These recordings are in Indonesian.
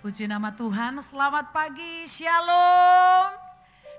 Puji nama Tuhan, selamat pagi, shalom.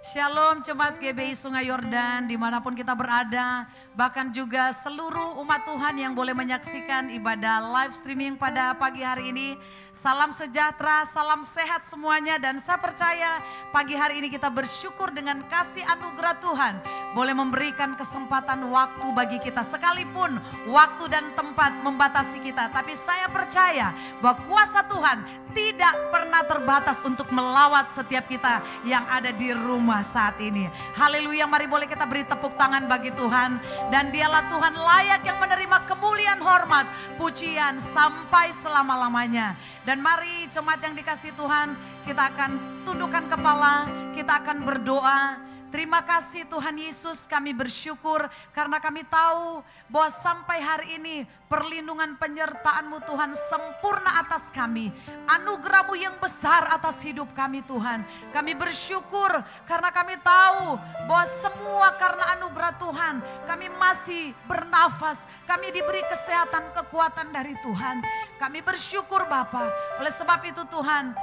Shalom Jemaat GBI Sungai Yordan dimanapun kita berada. Bahkan juga seluruh umat Tuhan yang boleh menyaksikan ibadah live streaming pada pagi hari ini. Salam sejahtera, salam sehat semuanya. Dan saya percaya pagi hari ini kita bersyukur dengan kasih anugerah Tuhan. Boleh memberikan kesempatan waktu bagi kita sekalipun waktu dan tempat membatasi kita. Tapi saya percaya bahwa kuasa Tuhan tidak pernah terbatas untuk melawat setiap kita yang ada di rumah saat ini. Haleluya, mari boleh kita beri tepuk tangan bagi Tuhan. Dan dialah Tuhan layak yang menerima kemuliaan, hormat, pujian sampai selama-lamanya. Dan mari jemaat yang dikasihi Tuhan, kita akan tundukkan kepala, kita akan berdoa. Terima kasih Tuhan Yesus, kami bersyukur karena kami tahu bahwa sampai hari ini perlindungan penyertaan-Mu Tuhan sempurna atas kami. Anugerah-Mu yang besar atas hidup kami Tuhan. Kami bersyukur karena kami tahu bahwa semua karena anugerah Tuhan kami masih bernafas. Kami diberi kesehatan, kekuatan dari Tuhan. Kami bersyukur Bapa. Oleh sebab itu Tuhan,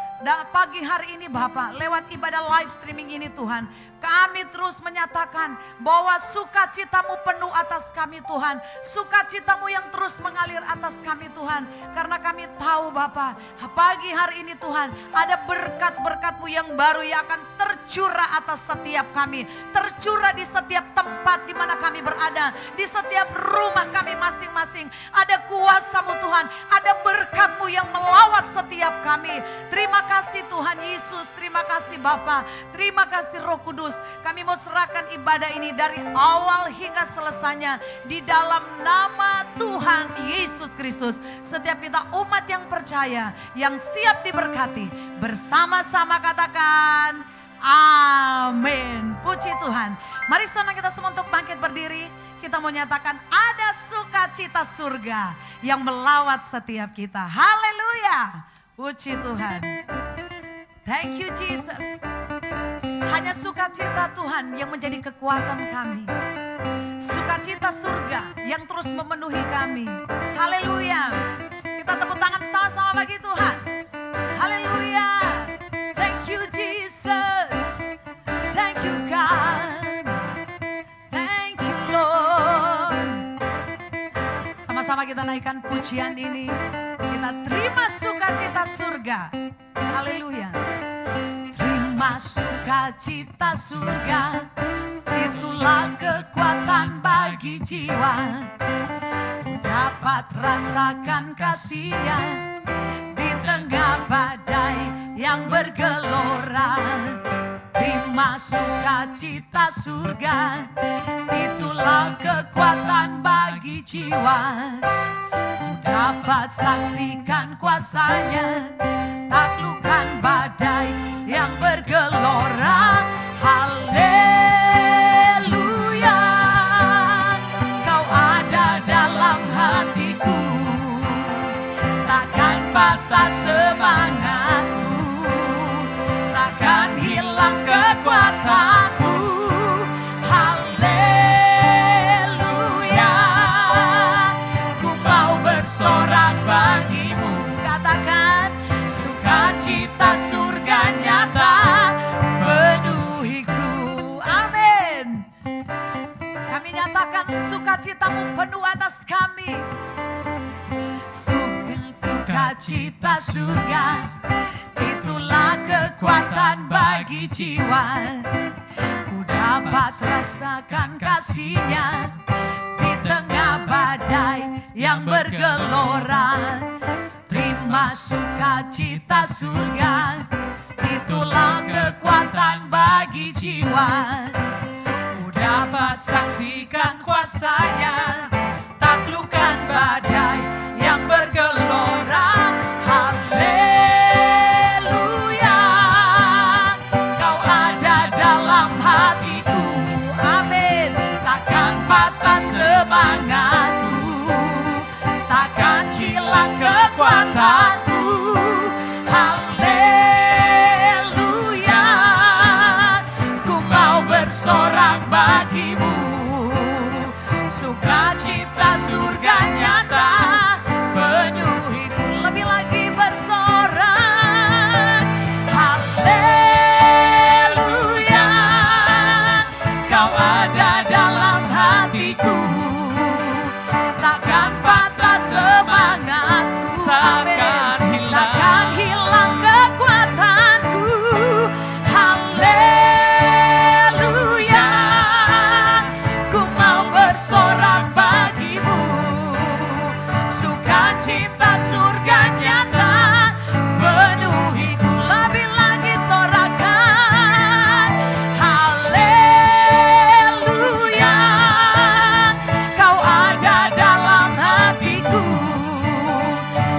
pagi hari ini Bapa, lewat ibadah live streaming ini Tuhan, kami terus menyatakan bahwa sukacita-Mu penuh atas kami Tuhan. Sukacita-Mu yang terus mengalir atas kami Tuhan. Karena kami tahu Bapa, pagi hari ini Tuhan ada berkat-berkat-Mu yang baru yang akan tercurah atas setiap kami. Tercurah di setiap tempat di mana kami berada. Di setiap rumah kami masing-masing. Ada kuasa-Mu Tuhan. Ada berkat-Mu yang melawat setiap kami. Terima kasih Tuhan Yesus. Terima kasih Bapa. Terima kasih Roh Kudus. Kami mau serahkan ibadah ini dari awal hingga selesainya di dalam nama Tuhan Yesus Kristus. Setiap kita umat yang percaya, yang siap diberkati, bersama-sama katakan amin. Puji Tuhan. Mari saudara kita semua untuk bangkit berdiri. Kita mau nyatakan ada sukacita surga yang melawat setiap kita. Haleluya. Puji Tuhan. Thank you Jesus. Hanya sukacita Tuhan yang menjadi kekuatan kami. Sukacita surga yang terus memenuhi kami. Haleluya. Kita tepuk tangan sama-sama bagi Tuhan. Haleluya. Thank you Jesus. Thank you God. Thank you Lord. Sama-sama kita naikkan pujian ini. Kita terima sukacita surga. Haleluya. Terima sukacita surga, itulah kekuatan bagi jiwa. Dapat rasakan kasih-Nya di tengah badai yang bergelora. Terima sukacita surga, itulah kekuatan bagi jiwa. Dapat saksikan kuasa-Nya, taklukkan badai yang bergelora. Haleluya, Kau ada dalam hatiku, takkan patah semangatku, takkan hilang kekuatanku. Haleluya, ku mau bersorak bagimu. Katakan sukacita surga nyata penuhiku. Amin. Kami nyatakan sukacita-Mu penuh atas kami. Sukacita surga, itulah kekuatan bagi jiwa. Ku dapat rasakan kasih-Nya di tengah badai yang bergelora. Terima sukacita surga, itulah kekuatan bagi jiwa. Ku dapat saksikan kuasa-Nya, taklukkan badai yang bergelora. Haleluya, Kau ada dalam hatiku. Amin. Takkan patah semangatku, takkan hilang kekuatanku. Haleluya, ku mau bersorak bagimu. Sukacita surga nyata penuhiku. Lebih lagi bersorak. ada dalam hatiku, takkan patah semangatku, takkan hilang kekuatanku. Haleluya, ku mau bersorak bagimu, sukacita surga nyata penuhiku. Lebih lagi sorakan haleluya, kau ada dalam hatiku,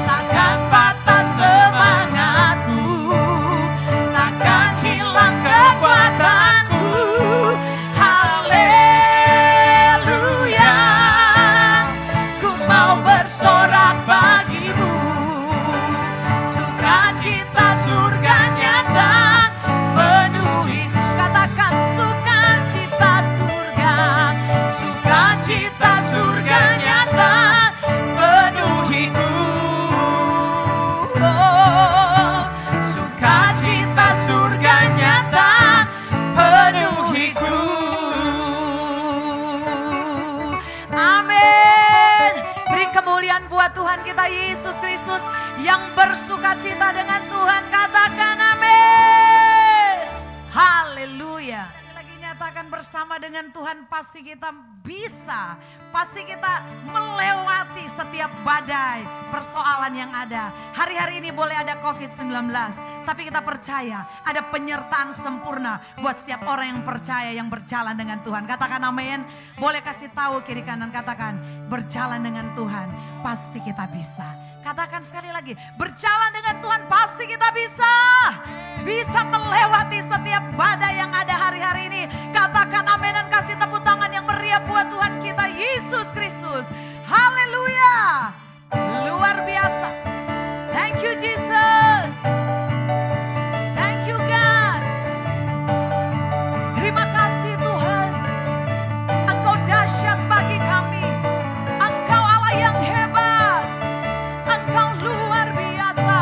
takkan patah semangatku, takkan hilang kekuatanku. Haleluya, ku mau bersorak bagimu, sukacita surga nyata penuhiku. Katakan sukacita surga, sukacita surga nyata penuhiku. Oh, sukacita surga nyata penuhiku. Amin. Beri kemuliaan buat Tuhan kita Yesus Kristus yang bersukacita dengan Tuhan. Katakan amin. Haleluya. Lagi nyatakan bersama dengan Tuhan, pasti kita bisa, pasti kita melewati setiap badai persoalan yang ada. Hari-hari ini boleh ada COVID-19, tapi kita percaya ada penyertaan sempurna buat setiap orang yang percaya, yang berjalan dengan Tuhan. Katakan amin. Boleh kasih tahu kiri kanan, katakan berjalan dengan Tuhan pasti kita bisa. Katakan sekali lagi, berjalan dengan Tuhan pasti kita bisa. Bisa melewati setiap badai yang ada hari-hari ini. Katakan amin dan kasih tepuk tangan yang meriah buat Tuhan kita Yesus Kristus. Haleluya. Luar biasa. Thank you Jesus. Thank you God. Terima kasih Tuhan. Engkau dahsyat bagi kami. Engkau Allah yang hebat. Engkau luar biasa.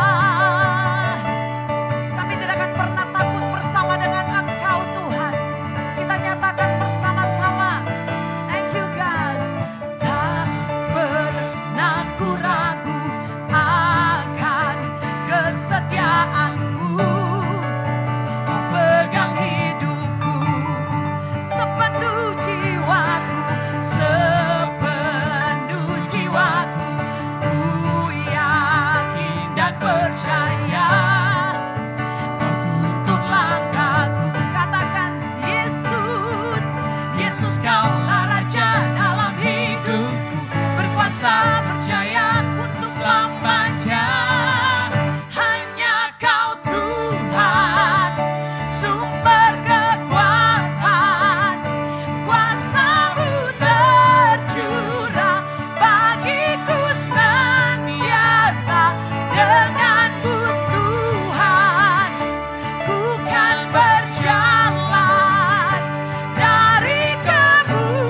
Kami tidak akan pernah takut bersama dengan Engkau Tuhan. Kita nyatakan bersama-sama. Thank you God. Tak pernah ku ragu akan kesetiaan-Mu. Kau pegang hidupku sepenuh jiwaku, sepenuh jiwaku. Ku yakin dan percaya Kau tuntun langkahku. Katakan Yesus, Yesus Kaulah Raja dalam hidupku, berkuasa berjaya untuk selamanya. Hanya Kau Tuhan, sumber kekuatan, kuasa-Mu tercurah bagiku senantiasa. Dengan-Mu Tuhan, ku kan berjalan dari kemuliaan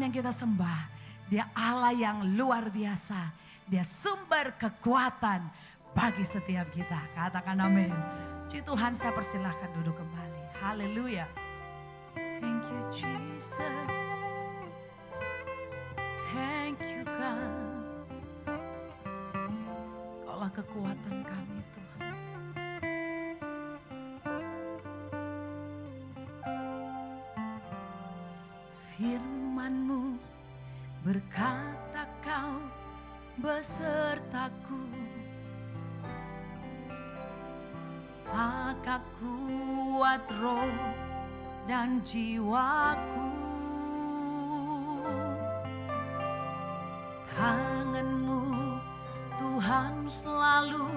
yang kita sembah, Dia Allah yang luar biasa. Dia sumber kekuatan bagi setiap kita. Katakan amin. Puji Tuhan, saya persilahkan duduk kembali. Haleluya. Thank you Jesus. Thank you God. Kaulah kekuatan kami Tuhan. Firman-Mu berkata Kau besertaku, maka kuat roh dan jiwaku. Tangan-Mu Tuhan selalu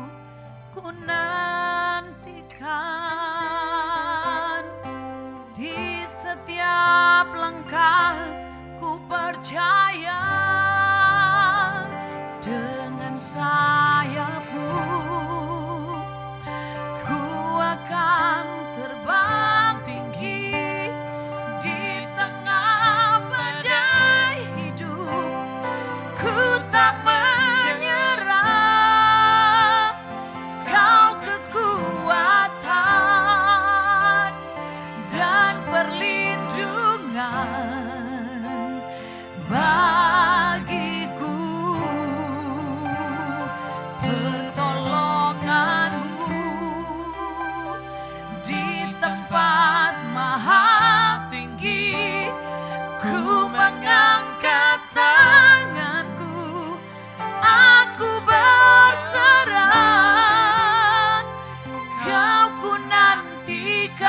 ku nantikan. Di setiap langkah ku percaya, dengan sayap-Mu ku akan terbang tinggi di tengah badai hidup. Ku tak menyerah, Kau kekuatan dan perlindungan bagiku. Pertolongan-Mu di tempat maha tinggi. Ku mengangkat tanganku, aku berserah. Kau ku nantikan,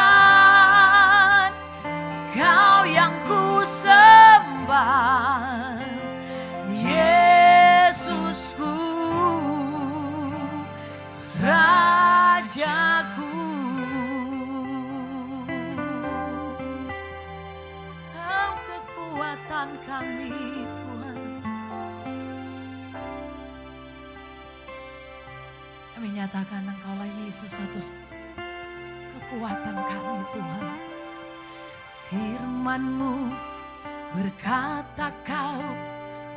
Kau yang ku sembah, Yesusku, Rajaku. Kau kekuatan kami Tuhan. Kami nyatakan Engkaulah Yesus satu kekuatan kami Tuhan. Firman-Mu berkata Kau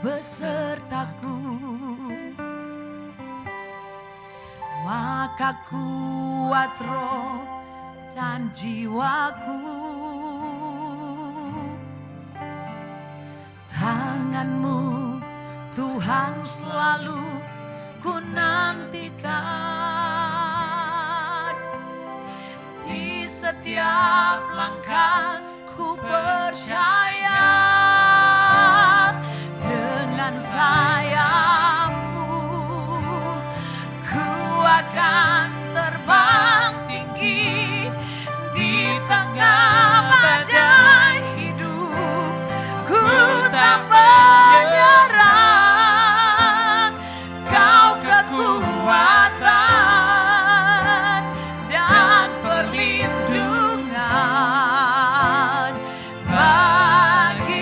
besertaku, maka kuat roh dan jiwaku. Tangan-Mu Tuhan selalu ku nantikan. Di setiap langkah ku percaya, dengan sayap-Mu ku akan terbang tinggi di tengah badai hidup. Ku tak menyerah, Kau kekuatan dan perlindungan bagi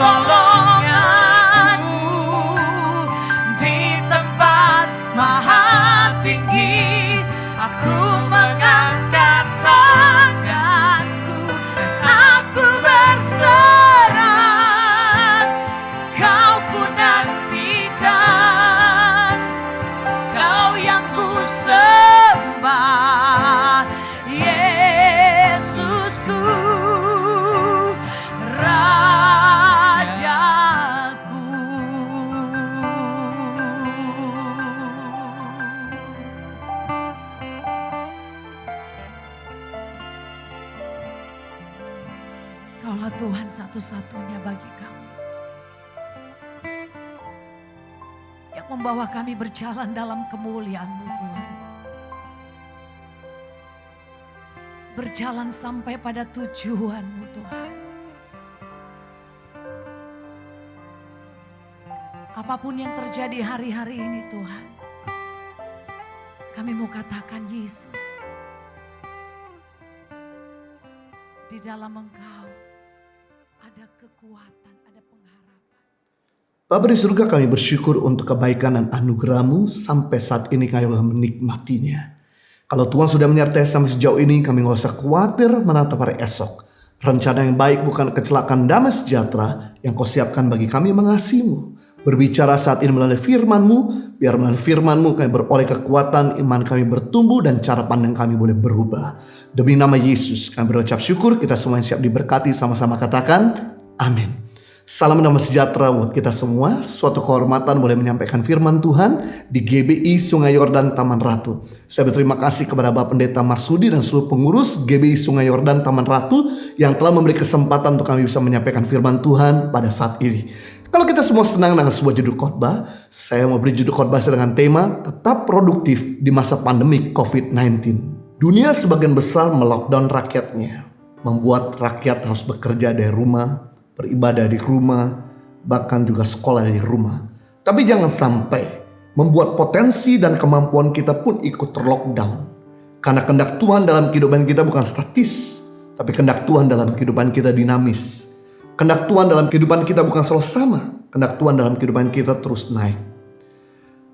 pertolonganmu di tempat maha tinggi. Aku mengangkat tanganku, aku berserah. Kau ku nantikan, Kau yang ku sembah, Yesusku, Rajaku. Kaulah Tuhan satu-satunya bagi kami, yang membawa kami berjalan dalam kemuliaan-Mu Tuhan. Berjalan sampai pada tujuan-Mu Tuhan. Apapun yang terjadi hari-hari ini Tuhan, kami mau katakan Yesus, di dalam Engkau ada kekuatan, ada pengharapan. Bapa di surga, kami bersyukur untuk kebaikan dan anugerah-Mu sampai saat ini kami menikmatinya. Kalau Tuhan sudah menyertai sampai sejauh ini, kami gak usah khawatir menatap hari esok. Rencana yang baik bukan kecelakaan, damai sejahtera yang Kau siapkan bagi kami mengasihi-Mu. Berbicara saat ini melalui firman-Mu, biar melalui firman-Mu kami beroleh kekuatan, iman kami bertumbuh dan cara pandang kami boleh berubah. Demi nama Yesus kami berucap syukur, kita semua siap diberkati, sama-sama katakan amin. Salam damai sejahtera buat kita semua. Suatu kehormatan boleh menyampaikan firman Tuhan di GBI Sungai Yordan Taman Ratu. Saya berterima kasih kepada Bapak Pendeta Marsudi dan seluruh pengurus GBI Sungai Yordan Taman Ratu yang telah memberi kesempatan untuk kami bisa menyampaikan firman Tuhan pada saat ini. Kalau kita semua senang dengan sebuah judul khotbah, saya mau beri judul khotbah dengan tema tetap produktif di masa pandemi COVID-19. Dunia sebagian besar melockdown rakyatnya, membuat rakyat harus bekerja dari rumah, beribadah di rumah, bahkan juga sekolah dari rumah. Tapi jangan sampai membuat potensi dan kemampuan kita pun ikut terlockdown. Karena kehendak Tuhan dalam kehidupan kita bukan statis, tapi kehendak Tuhan dalam kehidupan kita dinamis. Kehendak Tuhan dalam kehidupan kita bukan selalu sama, kehendak Tuhan dalam kehidupan kita terus naik.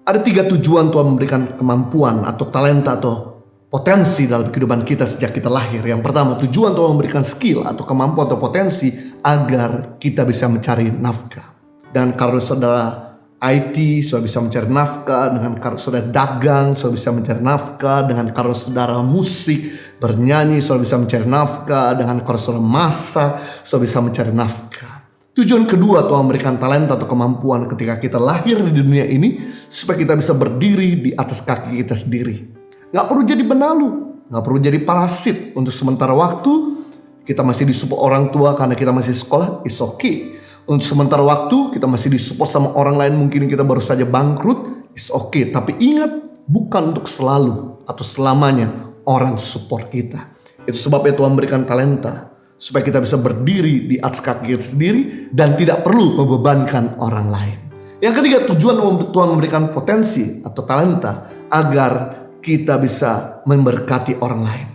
Ada 3 tujuan Tuhan memberikan kemampuan atau talenta atau potensi dalam kehidupan kita sejak kita lahir. Yang pertama, tujuan Tuhan memberikan skill atau kemampuan atau potensi agar kita bisa mencari nafkah. Dan kalau saudara IT, saudara bisa mencari nafkah. Dengan kalau saudara dagang, saudara bisa mencari nafkah. Dengan kalau saudara musik, bernyanyi, saudara bisa mencari nafkah. Dengan kalau saudara masak, saudara bisa mencari nafkah. Tujuan kedua, Tuhan memberikan talenta atau kemampuan ketika kita lahir di dunia ini supaya kita bisa berdiri di atas kaki kita sendiri. Gak perlu jadi benalu, gak perlu jadi parasit. Untuk sementara waktu kita masih disupport orang tua karena kita masih sekolah, it's okay. Untuk sementara waktu kita masih disupport sama orang lain, mungkin kita baru saja bangkrut, it's okay. Tapi ingat, bukan untuk selalu atau selamanya orang support kita. Itu sebabnya Tuhan memberikan talenta supaya kita bisa berdiri di atas kaki kita sendiri dan tidak perlu membebankan orang lain. Yang ketiga, tujuan Tuhan memberikan potensi atau talenta agar kita bisa memberkati orang lain.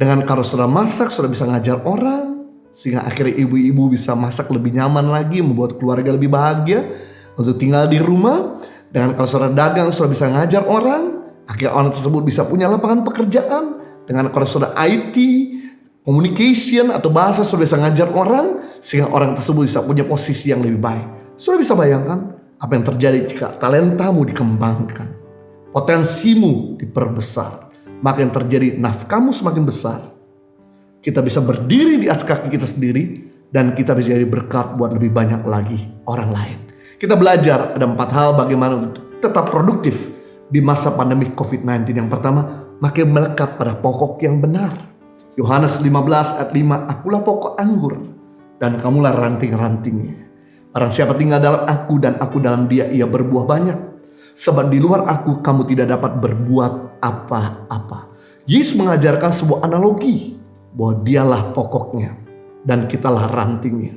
Dengan kalau saudara masak, saudara bisa ngajar orang, sehingga akhirnya ibu-ibu bisa masak lebih nyaman lagi, membuat keluarga lebih bahagia untuk tinggal di rumah. Dengan kalau saudara dagang, saudara bisa ngajar orang, akhirnya orang tersebut bisa punya lapangan pekerjaan. Dengan kalau saudara IT, communication atau bahasa, saudara bisa ngajar orang, sehingga orang tersebut bisa punya posisi yang lebih baik. Saudara bisa bayangkan apa yang terjadi jika talentamu dikembangkan, potensimu diperbesar, maka yang terjadi nafkahmu semakin besar. Kita bisa berdiri di atas kaki kita sendiri dan kita bisa jadi berkat buat lebih banyak lagi orang lain. Kita belajar ada 4 hal bagaimana untuk tetap produktif di masa pandemi COVID-19. Yang pertama, makin melekat pada pokok yang benar. Yohanes 15 ayat 5, akulah pokok anggur dan kamulah ranting-rantingnya. Barang siapa tinggal dalam aku dan aku dalam dia, ia berbuah banyak. Sebab di luar aku kamu tidak dapat berbuat apa-apa. Yesus mengajarkan sebuah analogi bahwa dialah pokoknya dan kitalah rantingnya.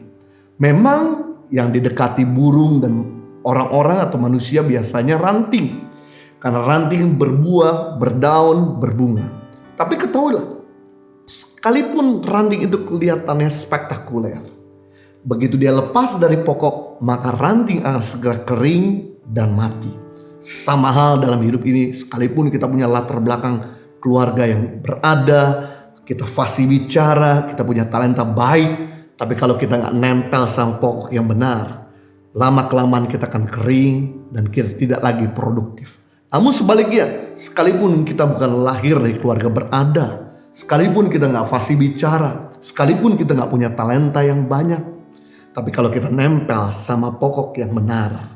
Memang yang didekati burung dan orang-orang atau manusia biasanya ranting. Karena ranting berbuah, berdaun, berbunga. Tapi ketahuilah, sekalipun ranting itu kelihatannya spektakuler begitu dia lepas dari pokok, maka ranting akan segera kering dan mati. Sama hal dalam hidup ini, sekalipun kita punya latar belakang keluarga yang berada, kita fasih bicara, kita punya talenta baik, tapi kalau kita gak nempel sama pokok yang benar, lama-kelamaan kita akan kering dan kita tidak lagi produktif. Namun sebaliknya, sekalipun kita bukan lahir dari keluarga berada, sekalipun kita gak fasih bicara, sekalipun kita gak punya talenta yang banyak, tapi kalau kita nempel sama pokok yang benar,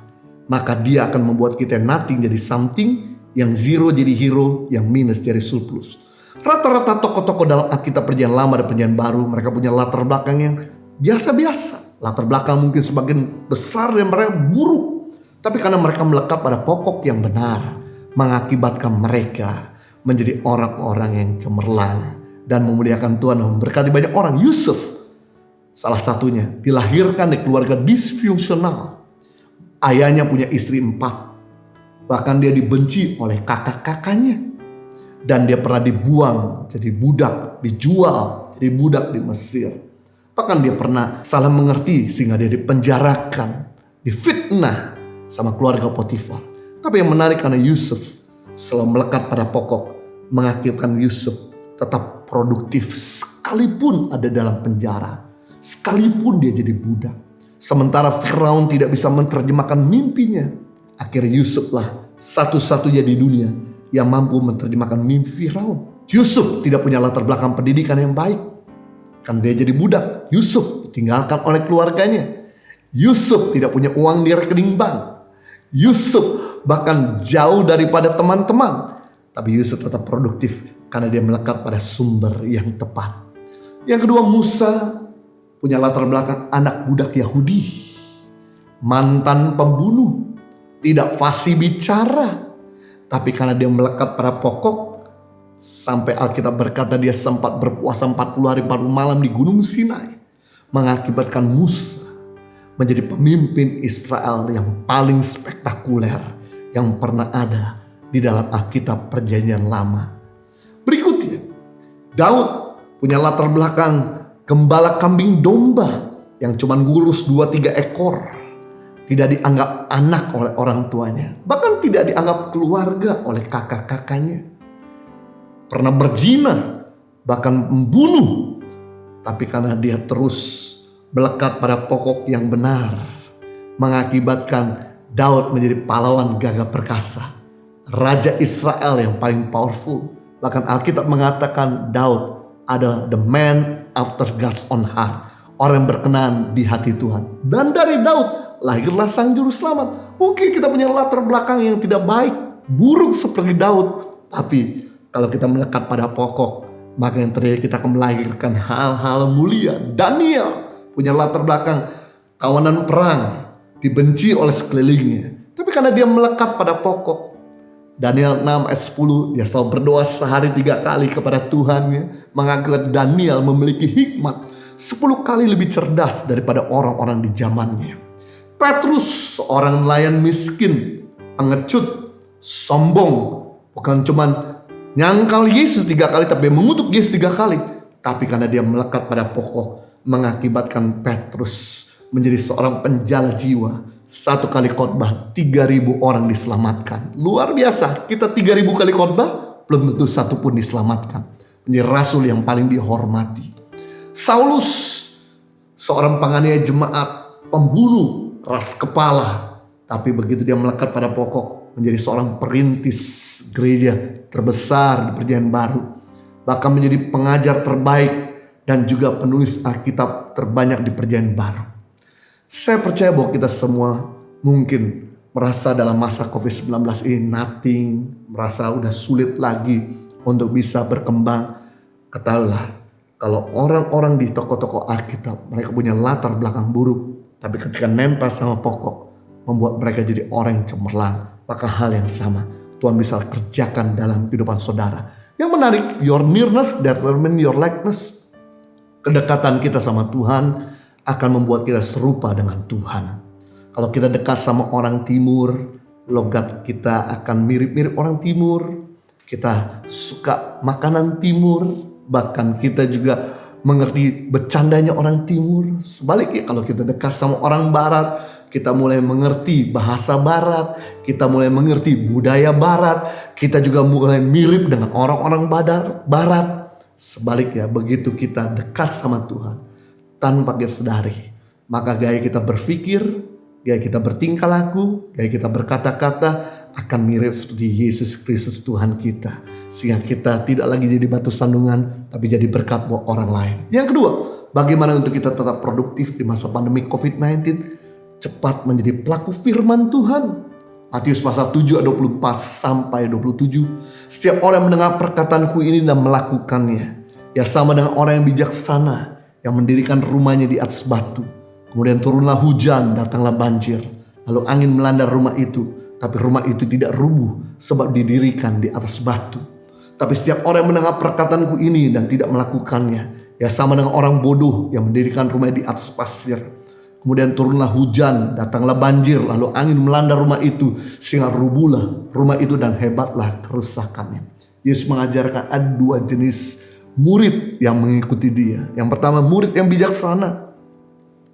maka dia akan membuat kita nothing jadi something, yang zero jadi hero, yang minus jadi surplus. Rata-rata tokoh-tokoh dalam Alkitab Perjanjian Lama dan Perjanjian Baru, mereka punya latar belakang yang biasa-biasa. Latar belakang mungkin sebagian besar yang mereka buruk. Tapi karena mereka melekat pada pokok yang benar, mengakibatkan mereka menjadi orang-orang yang cemerlang dan memuliakan Tuhan dan memberkati banyak orang. Yusuf salah satunya dilahirkan di keluarga disfungsional. Ayahnya punya istri 4. Bahkan dia dibenci oleh kakak-kakaknya. Dan dia pernah dibuang jadi budak, dijual jadi budak di Mesir. Bahkan dia pernah salah mengerti sehingga dia dipenjarakan, difitnah sama keluarga Potifar. Tapi yang menarik karena Yusuf selalu melekat pada pokok, mengakibatkan Yusuf tetap produktif sekalipun ada dalam penjara, sekalipun dia jadi budak. Sementara Firaun tidak bisa menerjemahkan mimpinya, akhirnya Yusuflah satu-satunya di dunia yang mampu menerjemahkan mimpi Firaun. Yusuf tidak punya latar belakang pendidikan yang baik, kan dia jadi budak. Yusuf ditinggalkan oleh keluarganya. Yusuf tidak punya uang di rekening bank. Yusuf bahkan jauh daripada teman-teman. Tapi Yusuf tetap produktif karena dia melekat pada sumber yang tepat. Yang kedua, Musa punya latar belakang anak budak Yahudi, mantan pembunuh, tidak fasih bicara. Tapi karena dia melekat pada pokok, sampai Alkitab berkata dia sempat berpuasa 40 hari 40 malam di Gunung Sinai, mengakibatkan Musa menjadi pemimpin Israel yang paling spektakuler yang pernah ada di dalam Alkitab Perjanjian Lama. Berikutnya, Daud punya latar belakang gembala kambing domba yang cuma ngurus 2-3 ekor. Tidak dianggap anak oleh orang tuanya. Bahkan tidak dianggap keluarga oleh kakak-kakaknya. Pernah berzina, bahkan membunuh. Tapi karena dia terus melekat pada pokok yang benar, mengakibatkan Daud menjadi pahlawan gagah perkasa. Raja Israel yang paling powerful. Bahkan Alkitab mengatakan Daud adalah the man after God's own heart. Orang yang berkenan di hati Tuhan. Dan dari Daud lahirlah sang juru selamat. Mungkin kita punya latar belakang yang tidak baik, buruk seperti Daud. Tapi kalau kita melekat pada pokok, maka yang terjadi kita akan melahirkan hal-hal mulia. Daniel punya latar belakang kawanan perang, dibenci oleh sekelilingnya. Tapi karena dia melekat pada pokok, Daniel 6 ayat 10, dia selalu berdoa sehari 3 kali kepada Tuhannya. Mengakibatkan Daniel memiliki hikmat 10 kali lebih cerdas daripada orang-orang di zamannya. Petrus, seorang nelayan miskin, pengecut, sombong, bukan cuman nyangkal Yesus 3 kali, tapi mengutuk Yesus 3 kali. Tapi karena dia melekat pada pokok, mengakibatkan Petrus menjadi seorang penjala jiwa. 1 kali khotbah 3.000 orang diselamatkan. Luar biasa, kita 3.000 kali khotbah belum tentu satu pun diselamatkan. Menjadi rasul yang paling dihormati. Saulus, seorang penganiaya jemaat, pembunuh, keras kepala. Tapi begitu dia melekat pada pokok, menjadi seorang perintis gereja terbesar di Perjanjian Baru. Bahkan menjadi pengajar terbaik dan juga penulis Alkitab terbanyak di Perjanjian Baru. Saya percaya bahwa kita semua mungkin merasa dalam masa COVID-19 ini nothing, merasa udah sulit lagi untuk bisa berkembang. Ketahuilah, kalau orang-orang di toko-toko Alkitab, mereka punya latar belakang buruk, tapi ketika nempel sama pokok, membuat mereka jadi orang yang cemerlang. Maka hal yang sama Tuhan bisa kerjakan dalam kehidupan saudara. Yang menarik, your nearness determine your likeness. Kedekatan kita sama Tuhan akan membuat kita serupa dengan Tuhan. Kalau kita dekat sama orang timur, logat kita akan mirip-mirip orang timur. Kita suka makanan timur, bahkan kita juga mengerti bercandanya orang timur. Sebaliknya kalau kita dekat sama orang barat, kita mulai mengerti bahasa barat, kita mulai mengerti budaya barat, kita juga mulai mirip dengan orang-orang barat. Sebaliknya begitu kita dekat sama Tuhan, tanpa kita sadari, maka gaya kita berpikir, gaya kita bertingkah laku, gaya kita berkata-kata akan mirip seperti Yesus Kristus Tuhan kita. Sehingga kita tidak lagi jadi batu sandungan, tapi jadi berkat buat orang lain. Yang kedua, bagaimana untuk kita tetap produktif di masa pandemi COVID-19? Cepat menjadi pelaku firman Tuhan. Matius pasal 7 ayat 24 sampai 27. Setiap orang yang mendengar perkataanku ini dan melakukannya, ya sama dengan orang yang bijaksana yang mendirikan rumahnya di atas batu. Kemudian turunlah hujan, datanglah banjir, lalu angin melanda rumah itu, tapi rumah itu tidak rubuh sebab didirikan di atas batu. Tapi setiap orang yang mendengar perkataanku ini dan tidak melakukannya, ya sama dengan orang bodoh yang mendirikan rumahnya di atas pasir. Kemudian turunlah hujan, datanglah banjir, lalu angin melanda rumah itu, sehingga rubuhlah rumah itu dan hebatlah kerusakannya. Yesus mengajarkan ada dua jenis murid yang mengikuti dia. Yang pertama, murid yang bijaksana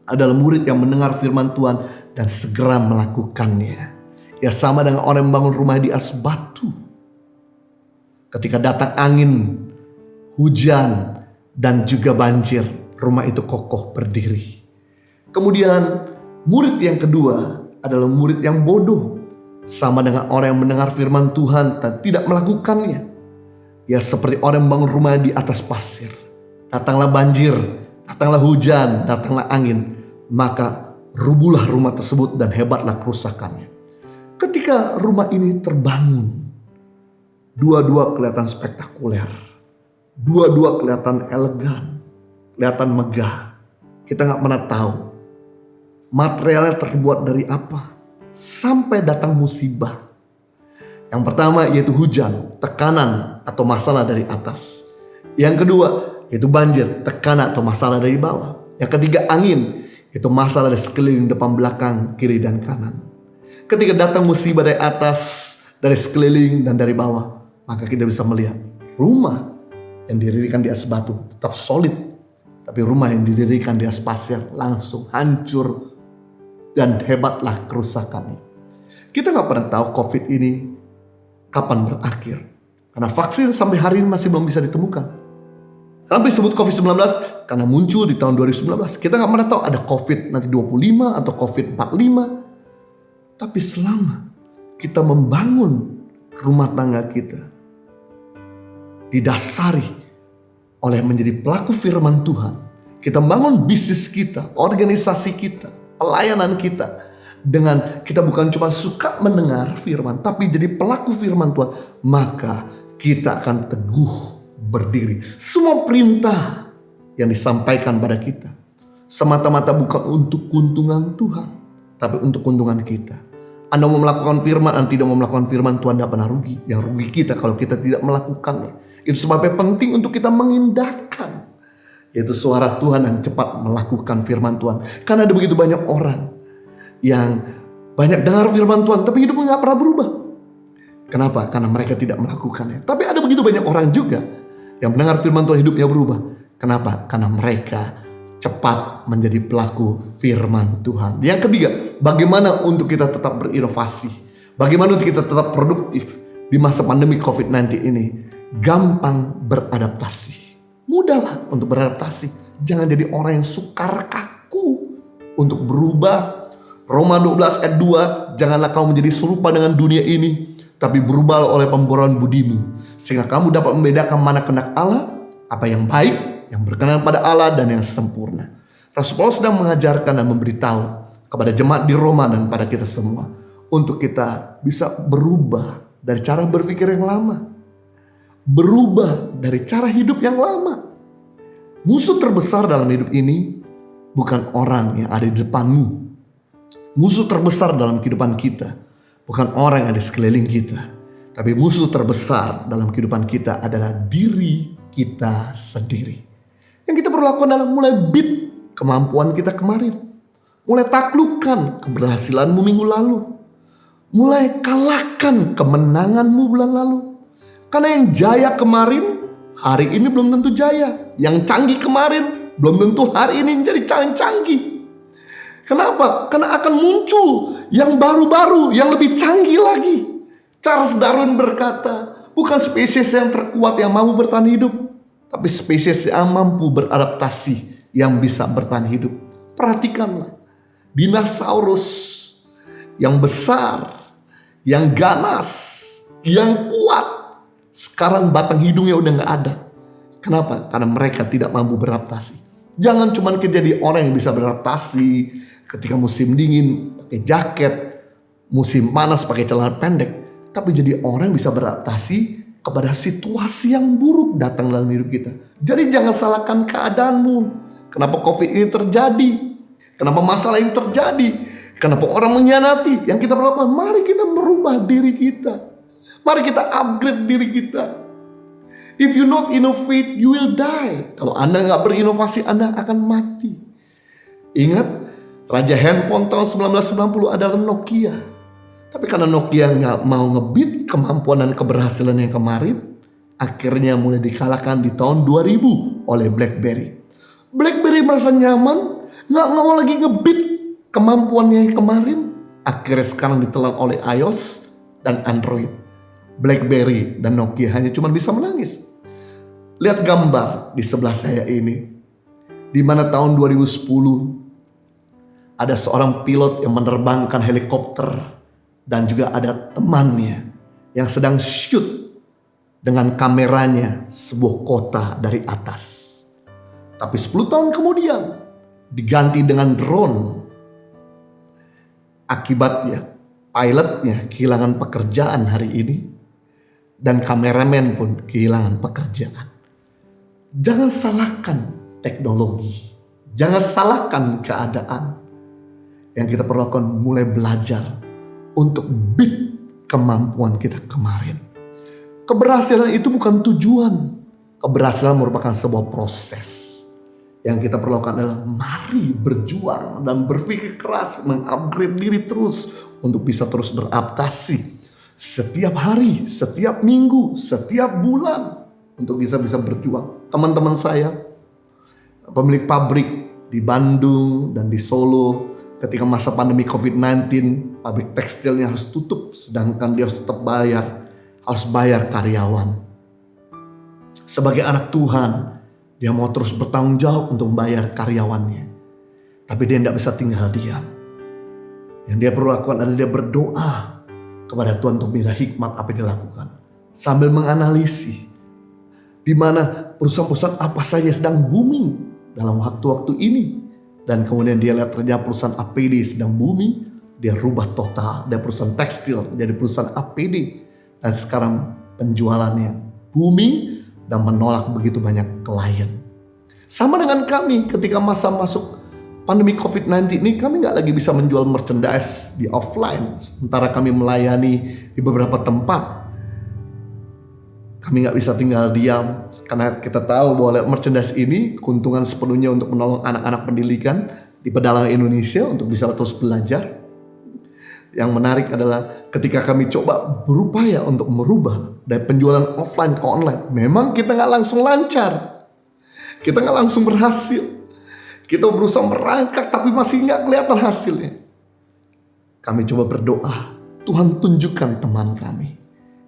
adalah murid yang mendengar firman Tuhan dan segera melakukannya. Ya sama dengan orang yang membangun rumah di atas batu. Ketika datang angin, hujan, dan juga banjir, rumah itu kokoh berdiri. Kemudian murid yang kedua adalah murid yang bodoh. Sama dengan orang yang mendengar firman Tuhan dan tidak melakukannya. Ya seperti orang yang membangun rumah di atas pasir. Datanglah banjir, datanglah hujan, datanglah angin. Maka rubuhlah rumah tersebut dan hebatlah kerusakannya. Ketika rumah ini terbangun, dua-dua kelihatan spektakuler. Dua-dua kelihatan elegan, kelihatan megah. Kita gak pernah tahu materialnya terbuat dari apa sampai datang musibah. Yang pertama yaitu hujan, tekanan atau masalah dari atas. Yang kedua yaitu banjir, tekanan atau masalah dari bawah. Yang ketiga angin, itu masalah dari sekeliling, depan, belakang, kiri dan kanan. Ketika datang musibah dari atas, dari sekeliling dan dari bawah, maka kita bisa melihat rumah yang didirikan di atas batu tetap solid. Tapi rumah yang didirikan di atas pasir langsung hancur dan hebatlah kerusakannya. Kita gak pernah tahu COVID ini kapan berakhir. Karena vaksin sampai hari ini masih belum bisa ditemukan. Kenapa disebut COVID-19? Karena muncul di tahun 2019. Kita gak pernah tahu ada COVID nanti 25 atau COVID 45. Tapi selama kita membangun rumah tangga kita didasari oleh menjadi pelaku firman Tuhan, kita membangun bisnis kita, organisasi kita, pelayanan kita, dengan kita bukan cuma suka mendengar firman, tapi jadi pelaku firman Tuhan, maka kita akan teguh berdiri. Semua perintah yang disampaikan pada kita semata-mata bukan untuk keuntungan Tuhan, tapi untuk keuntungan kita. Anda mau melakukan firman, Anda tidak mau melakukan firman, Tuhan tidak pernah rugi. Yang rugi kita kalau kita tidak melakukannya. Itu sebabnya penting untuk kita mengindahkan, yaitu suara Tuhan yang cepat melakukan firman Tuhan. Karena ada begitu banyak orang yang banyak dengar firman Tuhan, tapi hidupnya gak pernah berubah. Kenapa? Karena mereka tidak melakukannya. Tapi ada begitu banyak orang juga yang mendengar firman Tuhan, hidupnya berubah. Kenapa? Karena mereka cepat menjadi pelaku firman Tuhan. Yang ketiga, bagaimana untuk kita tetap berinovasi? Bagaimana untuk kita tetap produktif di masa pandemi COVID-19 ini? Gampang beradaptasi. Mudahlah untuk beradaptasi. Jangan jadi orang yang sukar kaku untuk berubah. Roma 12 ayat 2, janganlah kamu menjadi serupa dengan dunia ini, tapi berubah oleh pemburuan budimu, sehingga kamu dapat membedakan mana kehendak Allah, apa yang baik, yang berkenan pada Allah, dan yang sempurna. Rasul Paulus sedang mengajarkan dan memberitahu kepada jemaat di Roma dan pada kita semua, untuk kita bisa berubah dari cara berpikir yang lama, berubah dari cara hidup yang lama. Musuh terbesar dalam hidup ini bukan orang yang ada di depanmu. Musuh terbesar dalam kehidupan kita bukan orang yang ada di sekeliling kita, tapi musuh terbesar dalam kehidupan kita adalah diri kita sendiri. Yang kita perlu lakukan adalah mulai beat kemampuan kita kemarin, mulai taklukkan keberhasilanmu minggu lalu, mulai kalahkan kemenanganmu bulan lalu. Karena yang jaya kemarin hari ini belum tentu jaya. Yang canggih kemarin belum tentu hari ini menjadi canggih. Kenapa? Karena akan muncul yang baru-baru, yang lebih canggih lagi. Charles Darwin berkata, bukan spesies yang terkuat yang mampu bertahan hidup, tapi spesies yang mampu beradaptasi yang bisa bertahan hidup. Perhatikanlah, dinosaurus yang besar, yang ganas, yang kuat, sekarang batang hidungnya udah gak ada. Kenapa? Karena mereka tidak mampu beradaptasi. Jangan cuma jadi orang yang bisa beradaptasi ketika musim dingin pakai jaket, musim panas pakai celana pendek, tapi jadi orang yang bisa beradaptasi kepada situasi yang buruk datang dalam hidup kita. Jadi jangan salahkan keadaanmu. Kenapa COVID ini terjadi? Kenapa masalah ini terjadi? Kenapa orang mengkhianati? Yang kita perlu lakukan, mari kita merubah diri kita. Mari kita upgrade diri kita. If you not innovate, you will die. Kalau Anda gak berinovasi, Anda akan mati. Ingat, raja handphone tahun 1990 adalah Nokia. Tapi karena Nokia gak mau ngebit kemampuan dan keberhasilan yang kemarin, akhirnya mulai dikalahkan di tahun 2000 oleh BlackBerry. BlackBerry merasa nyaman, gak mau lagi ngebit kemampuannya yang kemarin. Akhirnya sekarang ditelan oleh iOS dan Android. BlackBerry dan Nokia hanya cuma bisa menangis. Lihat gambar di sebelah saya ini, di mana tahun 2010 ada seorang pilot yang menerbangkan helikopter dan juga ada temannya yang sedang shoot dengan kameranya sebuah kota dari atas. Tapi 10 tahun kemudian diganti dengan drone. Akibatnya pilotnya kehilangan pekerjaan hari ini dan kameramen pun kehilangan pekerjaan. Jangan salahkan teknologi, jangan salahkan keadaan. Yang kita perlu lakukan mulai belajar untuk beat kemampuan kita kemarin. Keberhasilan itu bukan tujuan. Keberhasilan merupakan sebuah proses. Yang kita perlu lakukan adalah mari berjuang dan berpikir keras, mengupgrade diri terus untuk bisa terus beradaptasi. Setiap hari, setiap minggu, setiap bulan untuk bisa berjuang. Teman-teman saya, pemilik pabrik di Bandung dan di Solo, ketika masa pandemi COVID-19, pabrik tekstilnya harus tutup, sedangkan dia harus tetap harus bayar karyawan. Sebagai anak Tuhan, dia mau terus bertanggung jawab untuk membayar karyawannya. Tapi dia tidak bisa tinggal diam. Yang dia perlu lakukan adalah dia berdoa kepada Tuhan untuk minta hikmat apa yang dia lakukan. Sambil menganalisis di mana perusahaan-perusahaan apa saja sedang booming dalam waktu-waktu ini. Dan kemudian dia lihat ternyata perusahaan APD sedang booming. Dia rubah total dari perusahaan tekstil jadi perusahaan APD. Dan sekarang penjualannya booming dan menolak begitu banyak klien. Sama dengan kami ketika masa masuk pandemi COVID-19 ini, kami gak lagi bisa menjual merchandise di offline. Sementara kami melayani di beberapa tempat. Kami gak bisa tinggal diam karena kita tahu bahwa merchandise ini keuntungan sepenuhnya untuk menolong anak-anak pendidikan di pedalaman Indonesia untuk bisa terus belajar. Yang menarik adalah ketika kami coba berupaya untuk merubah dari penjualan offline ke online, memang kita gak langsung lancar. Kita gak langsung berhasil. Kita berusaha merangkak tapi masih gak kelihatan hasilnya. Kami coba berdoa, Tuhan tunjukkan teman kami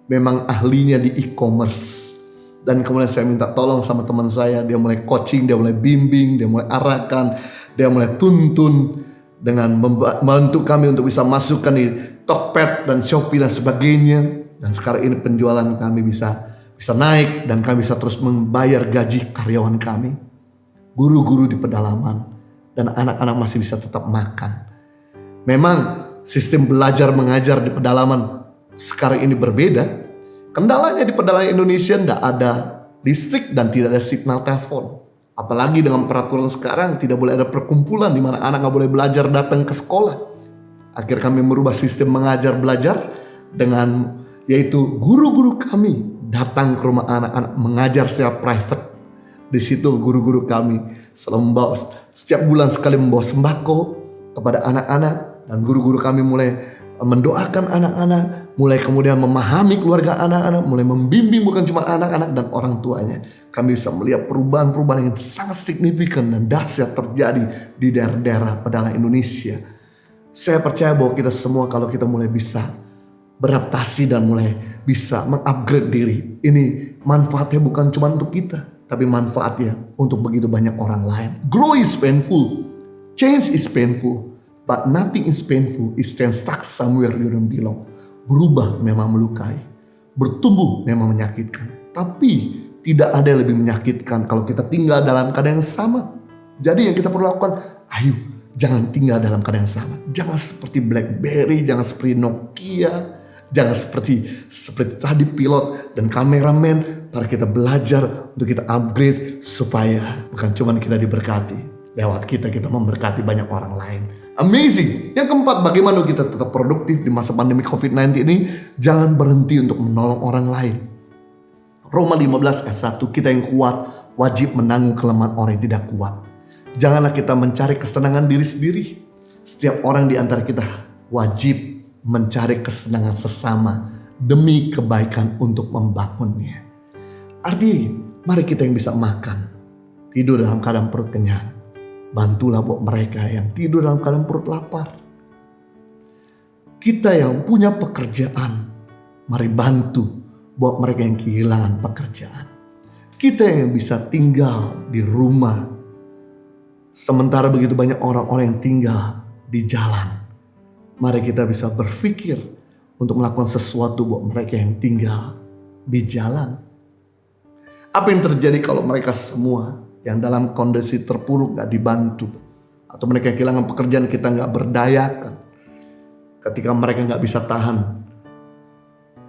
memang ahlinya di e-commerce. Dan kemudian saya minta tolong sama teman saya. Dia mulai coaching, dia mulai bimbing, dia mulai arahkan, dia mulai tuntun dengan membantu kami untuk bisa masukkan di Tokped dan Shopee dan sebagainya. Dan sekarang ini penjualan kami bisa naik dan kami bisa terus membayar gaji karyawan kami. Guru-guru di pedalaman dan anak-anak masih bisa tetap makan. Memang sistem belajar mengajar di pedalaman sekarang ini berbeda. Kendalanya di pedalaman Indonesia tidak ada listrik dan tidak ada signal telepon. Apalagi dengan peraturan sekarang tidak boleh ada perkumpulan di mana anak nggak boleh belajar datang ke sekolah. Akhirnya kami merubah sistem mengajar belajar dengan yaitu guru-guru kami datang ke rumah anak-anak mengajar secara private. Di situ guru-guru kami selalu membawa setiap bulan sekali membawa sembako kepada anak-anak dan guru-guru kami mulai mendoakan anak-anak, mulai kemudian memahami keluarga anak-anak, mulai membimbing bukan cuma anak-anak dan orang tuanya. Kami bisa melihat perubahan-perubahan yang sangat signifikan dan dahsyat terjadi di daerah-daerah pedalaman Indonesia. Saya percaya bahwa kita semua kalau kita mulai bisa beradaptasi dan mulai bisa mengupgrade diri, ini manfaatnya bukan cuma untuk kita, tapi manfaatnya untuk begitu banyak orang lain. Grow is painful, change is painful. But nothing is painful is stand stuck somewhere you don't belong. Berubah memang melukai. Bertumbuh memang menyakitkan. Tapi tidak ada yang lebih menyakitkan kalau kita tinggal dalam keadaan yang sama. Jadi yang kita perlu lakukan, ayo jangan tinggal dalam keadaan yang sama. Jangan seperti BlackBerry, jangan seperti Nokia, jangan seperti tadi pilot dan kameramen. Mari kita belajar untuk kita upgrade supaya bukan cuma kita diberkati. Lewat kita memberkati banyak orang lain. Amazing. Yang keempat, bagaimana kita tetap produktif di masa pandemi COVID-19 ini? Jangan berhenti untuk menolong orang lain. Roma 15 ayat 1, kita yang kuat wajib menanggung kelemahan orang yang tidak kuat. Janganlah kita mencari kesenangan diri sendiri. Setiap orang di antara kita wajib mencari kesenangan sesama demi kebaikan untuk membangunnya. Artinya, mari kita yang bisa makan, tidur dalam keadaan perut kenyang. Bantulah buat mereka yang tidur dalam keadaan perut lapar. Kita yang punya pekerjaan, mari bantu buat mereka yang kehilangan pekerjaan. Kita yang bisa tinggal di rumah, sementara begitu banyak orang-orang yang tinggal di jalan. Mari kita bisa berpikir untuk melakukan sesuatu buat mereka yang tinggal di jalan. Apa yang terjadi kalau mereka semua yang dalam kondisi terpuruk gak dibantu, atau mereka kehilangan pekerjaan, kita gak berdayakan, ketika mereka gak bisa tahan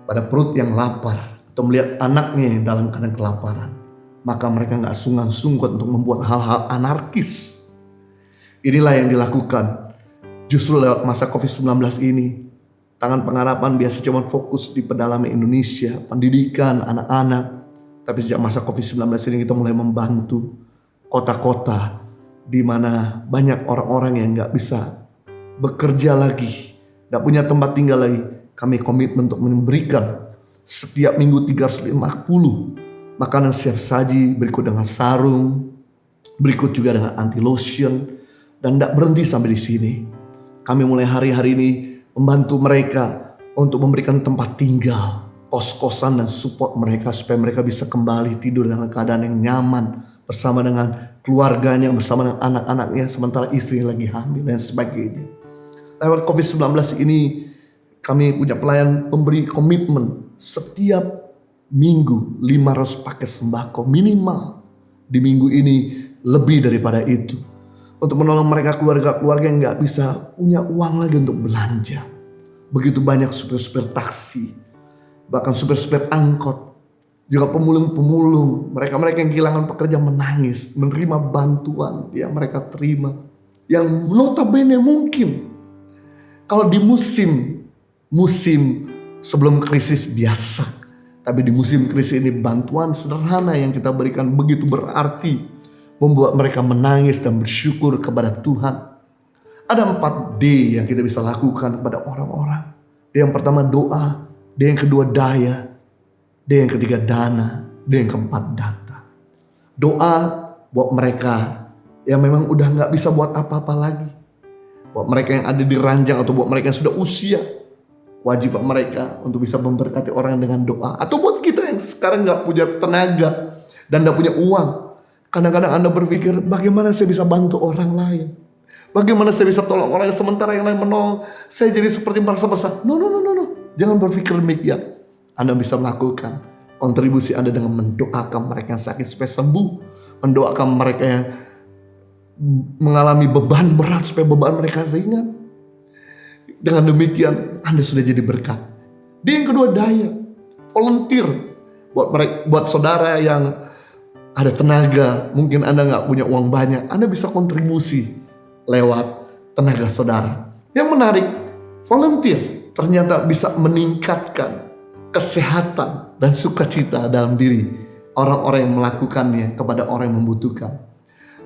pada perut yang lapar, atau melihat anaknya yang dalam keadaan kelaparan, maka mereka gak sungkan-sungkan untuk membuat hal-hal anarkis. Inilah yang dilakukan justru lewat masa COVID-19 ini. Tangan Pengharapan biasa cuma fokus di pedalaman Indonesia, pendidikan anak-anak. Tapi sejak masa COVID-19 ini kita mulai membantu kota-kota di mana banyak orang-orang yang gak bisa bekerja lagi, gak punya tempat tinggal lagi. Kami komitmen untuk memberikan setiap minggu 350 makanan siap saji, berikut dengan sarung, berikut juga dengan anti lotion. Dan gak berhenti sampai di sini. Kami mulai hari-hari ini membantu mereka untuk memberikan tempat tinggal, kos-kosan dan support mereka supaya mereka bisa kembali tidur dalam keadaan yang nyaman bersama dengan keluarganya, bersama dengan anak-anaknya, sementara istri lagi hamil dan sebagainya. Lewat COVID-19 ini kami punya pelayan memberi komitmen setiap minggu 500 paket sembako minimal. Di minggu ini lebih daripada itu, untuk menolong mereka keluarga-keluarga yang gak bisa punya uang lagi untuk belanja. Begitu banyak supir-supir taksi, bahkan supir-supir angkot, juga pemulung-pemulung, mereka-mereka yang kehilangan pekerjaan menangis, menerima bantuan yang mereka terima, yang notabene mungkin kalau di musim sebelum krisis biasa, tapi di musim krisis ini bantuan sederhana yang kita berikan begitu berarti, membuat mereka menangis dan bersyukur kepada Tuhan. Ada 4D yang kita bisa lakukan kepada orang-orang. D yang pertama doa, D yang kedua daya, D yang ketiga dana, D yang keempat data. Doa buat mereka yang memang udah gak bisa buat apa-apa lagi. Buat mereka yang ada di ranjang atau buat mereka yang sudah usia, wajib buat mereka untuk bisa memberkati orang dengan doa. Atau buat kita yang sekarang gak punya tenaga dan gak punya uang. Kadang-kadang Anda berpikir, bagaimana saya bisa bantu orang lain? Bagaimana saya bisa tolong orang yang sementara yang lain menolong? Saya jadi seperti berasa-berasa. No. Jangan berpikir demikian. Anda bisa melakukan kontribusi Anda dengan mendoakan mereka yang sakit supaya sembuh. Mendoakan mereka yang mengalami beban berat supaya beban mereka ringan. Dengan demikian Anda sudah jadi berkat. Dia yang kedua daya. Volunteer. Buat saudara yang ada tenaga, mungkin Anda gak punya uang banyak, Anda bisa kontribusi lewat tenaga saudara. Yang menarik, volunteer ternyata bisa meningkatkan kesehatan dan sukacita dalam diri orang-orang yang melakukannya kepada orang yang membutuhkan.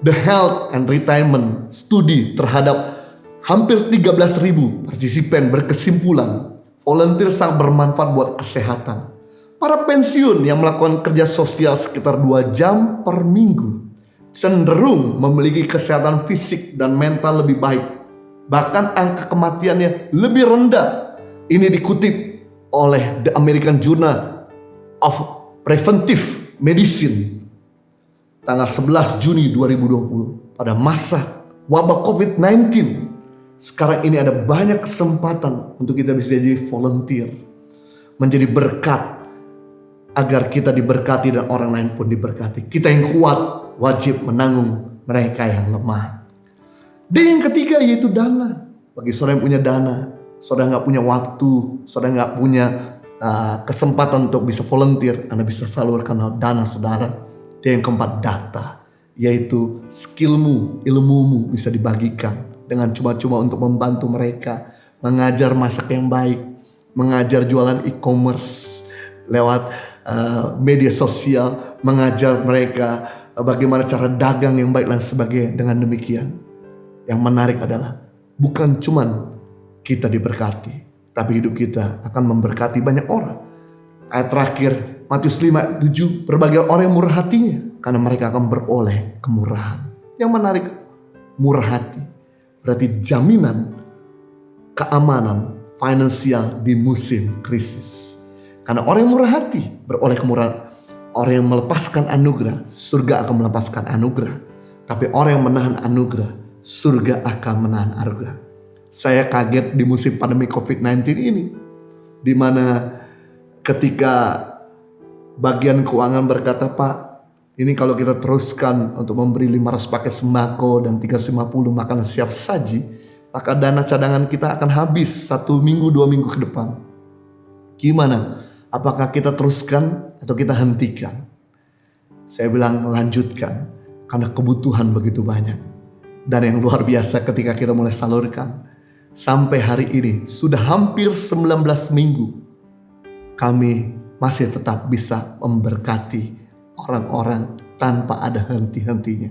The Health and Retirement Study terhadap Hampir 13.000 partisipan berkesimpulan volunteer sangat bermanfaat buat kesehatan. Para pensiun yang melakukan kerja sosial sekitar 2 jam per minggu cenderung memiliki kesehatan fisik dan mental lebih baik. Bahkan angka kematiannya lebih rendah. Ini dikutip oleh The American Journal of Preventive Medicine tanggal 11 Juni 2020. Pada masa wabah COVID-19, sekarang ini ada banyak kesempatan untuk kita bisa jadi volunteer, menjadi berkat, agar kita diberkati dan orang lain pun diberkati. Kita yang kuat wajib menanggung mereka yang lemah. Dan yang ketiga yaitu dana. Bagi saudara yang punya dana, saudara nggak punya waktu, saudara nggak punya kesempatan untuk bisa volunteer, Anda bisa salurkan dana saudara. Dan yang keempat, data, yaitu skillmu, ilmumu bisa dibagikan dengan cuma-cuma untuk membantu mereka mengajar masak yang baik, mengajar jualan e-commerce lewat media sosial, mengajar mereka bagaimana cara dagang yang baik dan sebagainya. Dengan demikian, yang menarik adalah bukan cuma kita diberkati, tapi hidup kita akan memberkati banyak orang. Ayat terakhir Matius 5:7, berbahagia orang yang murah hatinya, karena mereka akan beroleh kemurahan. Yang menarik, murah hati berarti jaminan keamanan finansial di musim krisis. Karena orang yang murah hati beroleh kemurahan. Orang yang melepaskan anugerah, surga akan melepaskan anugerah. Tapi orang yang menahan anugerah, surga akan menahan anugerah. Saya kaget di musim pandemi COVID-19 ini, di mana ketika bagian keuangan berkata, Pak, ini kalau kita teruskan untuk memberi 500 paket sembako dan 350 makanan siap saji, maka dana cadangan kita akan habis 1 minggu 2 minggu ke depan. Gimana? Apakah kita teruskan atau kita hentikan? Saya bilang lanjutkan, karena kebutuhan begitu banyak. Dan yang luar biasa ketika kita mulai salurkan, sampai hari ini sudah hampir 19 minggu, kami masih tetap bisa memberkati orang-orang tanpa ada henti-hentinya.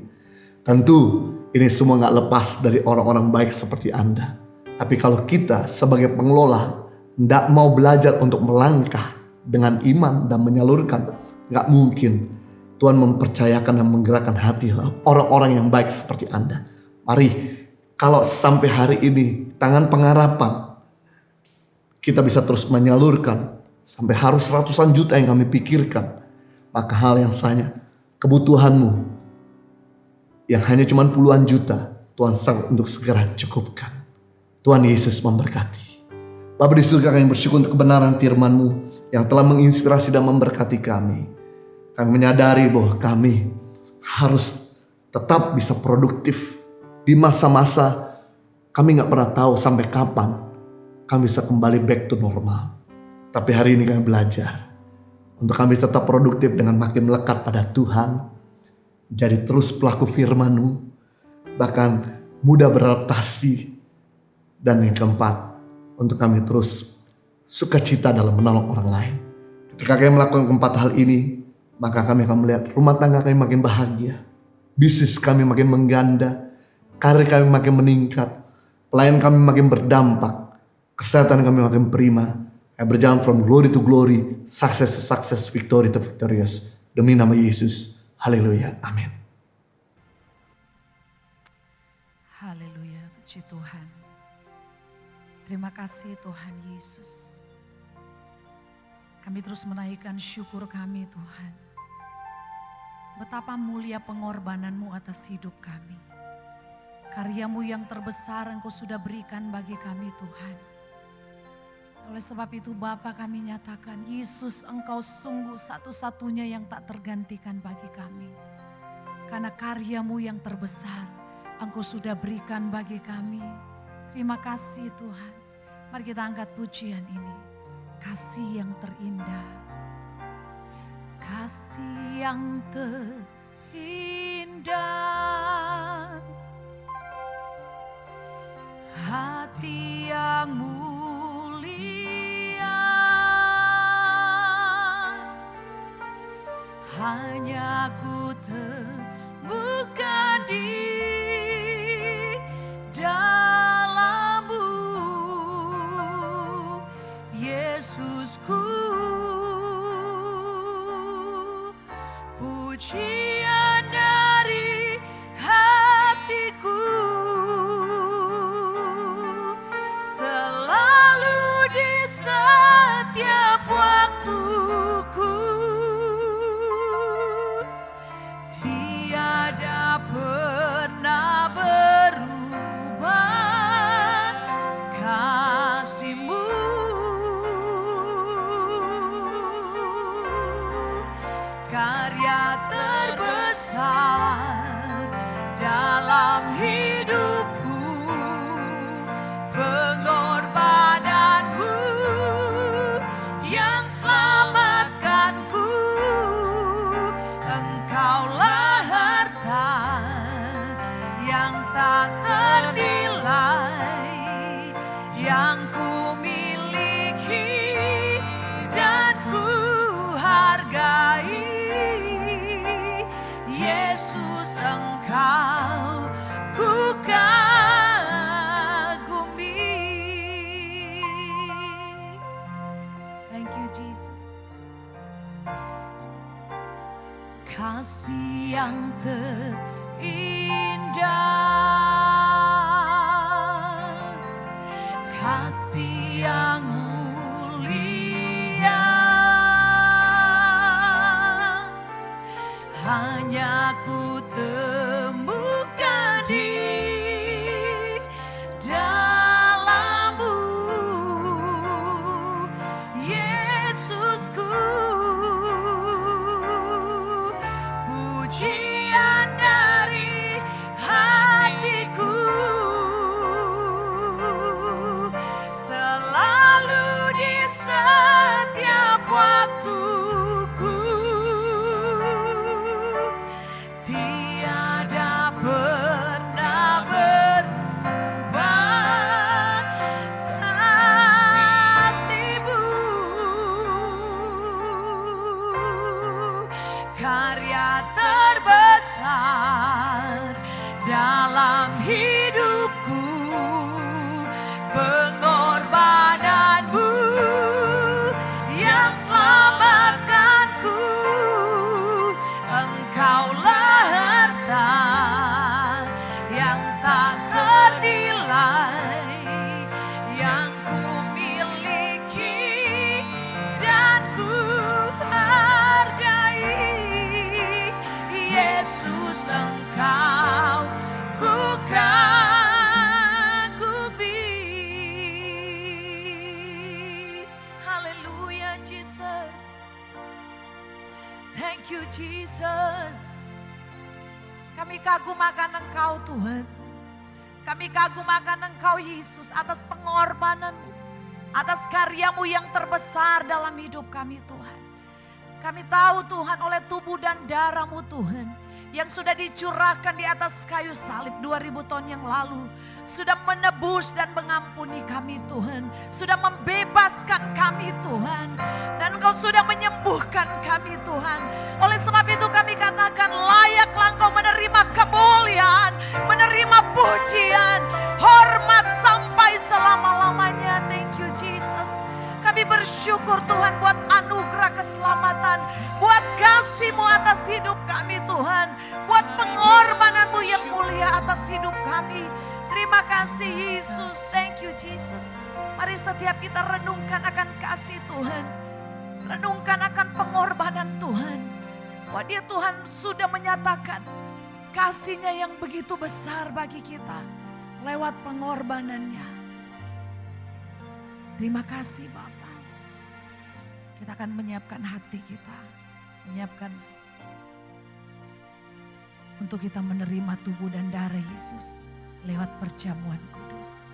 Tentu ini semua gak lepas dari orang-orang baik seperti Anda. Tapi kalau kita sebagai pengelola tidak mau belajar untuk melangkah dengan iman dan menyalurkan, gak mungkin Tuhan mempercayakan dan menggerakkan hati orang-orang yang baik seperti Anda. Mari, kalau sampai hari ini tangan pengharapan kita bisa terus menyalurkan sampai harus ratusan juta yang kami pikirkan, maka hal yang sama, kebutuhanmu yang hanya cuma puluhan juta, Tuhan sanggup untuk segera cukupkan. Tuhan Yesus memberkati. Bapa di surga, kami bersyukur untuk kebenaran firman-Mu yang telah menginspirasi dan memberkati kami. Kami menyadari bahwa kami harus tetap bisa produktif di masa-masa kami gak pernah tahu sampai kapan kami bisa kembali back to normal. Tapi hari ini kami belajar untuk kami tetap produktif dengan makin melekat pada Tuhan. Jadi terus pelaku firman-Mu, bahkan mudah beradaptasi. Dan yang keempat, untuk kami terus sukacita dalam menolong orang lain. Ketika kami melakukan keempat hal ini, maka kami akan melihat rumah tangga kami makin bahagia, bisnis kami makin mengganda, karir kami makin meningkat, pelayan kami makin berdampak, kesehatan kami makin prima. Berjalan from glory to glory, success to success, victory to victorious. Demi nama Yesus. Haleluya. Amin. Haleluya. Puji Tuhan. Terima kasih Tuhan Yesus. Kami terus menaikkan syukur kami Tuhan. Betapa mulia pengorbanan-Mu atas hidup kami. Karya-Mu yang terbesar Engkau sudah berikan bagi kami Tuhan. Oleh sebab itu Bapa, kami nyatakan, Yesus, Engkau sungguh satu-satunya yang tak tergantikan bagi kami. Karena karya-Mu yang terbesar Engkau sudah berikan bagi kami. Terima kasih Tuhan. Mari kita angkat pujian ini. Kasih yang terindah. Kasih yang terindah. Hati yang mulia. Hanya ku temukan di dalam pujian dari hatiku, selalu di setiap waktuku, tiada pernah berubah kasih-Mu. Karya terbesar dalam hidupku, pengorbananmu yang selamatkanku. Engkaulah harta yang tak ternilai, yang ku miliki dan ku hargai. Yesus, Engkau ku kagumi. Thank you, Jesus. Kasih yang terindah, kasih yang mulia, hanya ku temukan di dalam-Mu, Yesusku. Pujian dari hatiku, selalu di setiap waktuku, tiada pernah berubah kasih-Mu. Karya terbesar dalam hidupku, pengorbananmu yang selamatkanku. Engkaulah harta yang tak ternilai, yang ku miliki dan ku hargai. Yesus, Engkau ku kagumi. Haleluya, Jesus. Thank you, Jesus. Kami kagum akan Engkau, Tuhan. Kami kagum akan Engkau, Yesus, atas pengorbanan-Mu, atas karya-Mu yang terbesar dalam hidup kami, Tuhan. Kami tahu, Tuhan, oleh tubuh dan darah-Mu, Tuhan, yang sudah dicurahkan di atas kayu salib 2000 tahun yang lalu, sudah menebus dan mengampuni kami, Tuhan. Sudah membebaskan kami, Tuhan. Dan Engkau sudah menyembuhkan kami, Tuhan. Oleh sebab itu kami katakan, layaklah Engkau menerima kemuliaan, menerima pujian, hormat sampai selama-lamanya. Thank you, Jesus. Kami bersyukur, Tuhan, buat anugerah keselamatan, buat kasih-Mu atas hidup kami, Tuhan. Buat pengorbanan-Mu yang mulia atas hidup kami. Terima kasih, Yesus. Thank you, Jesus. Mari setiap kita renungkan akan kasih Tuhan. Renungkan akan pengorbanan Tuhan. Bahwa Dia, Tuhan, sudah menyatakan kasih-Nya yang begitu besar bagi kita lewat pengorbanannya. Terima kasih, Bapa. Kita akan menyiapkan hati kita, menyiapkan untuk kita menerima tubuh dan darah Yesus lewat perjamuan kudus.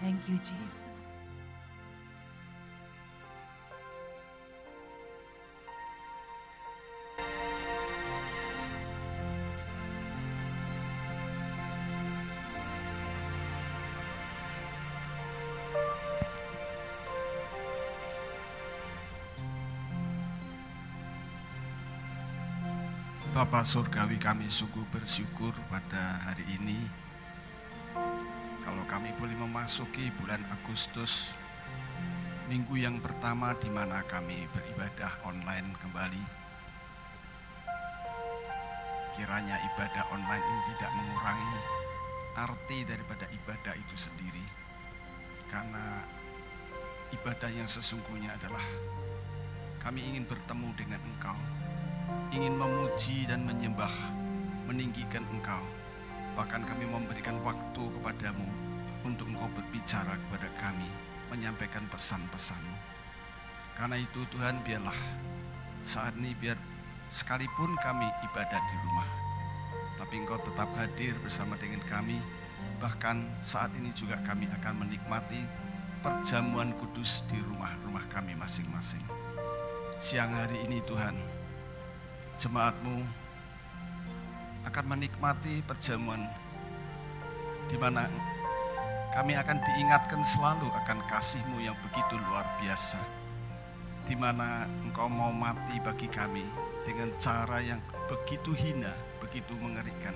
Thank you, Jesus. Bapa Surgawi, kami sungguh bersyukur pada hari ini kalau kami boleh memasuki bulan Agustus, minggu yang pertama di mana kami beribadah online kembali. kiranya ibadah online ini tidak mengurangi arti daripada ibadah itu sendiri. Karena ibadah yang sesungguhnya adalah kami ingin bertemu dengan Engkau, ingin memuji dan menyembah, meninggikan Engkau. Bahkan kami memberikan waktu kepadamu untuk Engkau berbicara kepada kami, menyampaikan pesan-pesan-Mu. Karena itu Tuhan, biarlah saat ini, biar sekalipun kami ibadah di rumah, tapi Engkau tetap hadir bersama dengan kami. Bahkan saat ini juga kami akan menikmati perjamuan kudus di rumah-rumah kami masing-masing. Siang hari ini Tuhan, jemaat-Mu akan menikmati perjamuan di mana kami akan diingatkan selalu akan kasih-Mu yang begitu luar biasa, di mana Engkau mau mati bagi kami dengan cara yang begitu hina, begitu mengerikan,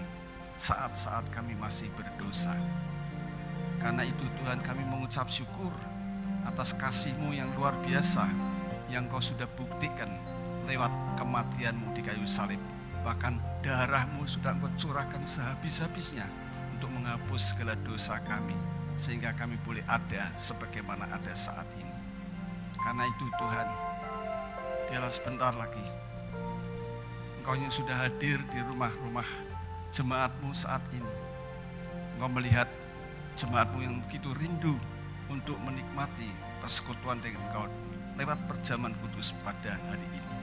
saat-saat kami masih berdosa. Karena itu Tuhan, kami mengucap syukur atas kasih-Mu yang luar biasa, yang Kau sudah buktikan lewat kematian-Mu di kayu salib. Bahkan darah-Mu sudah Engkau curahkan sehabis-habisnya untuk menghapus segala dosa kami, sehingga kami boleh ada sebagaimana ada saat ini. Karena itu Tuhan, biarlah sebentar lagi Engkau yang sudah hadir di rumah-rumah jemaat-Mu saat ini. Engkau melihat jemaat-Mu yang begitu rindu untuk menikmati persekutuan dengan Engkau lewat perjamuan kudus pada hari ini.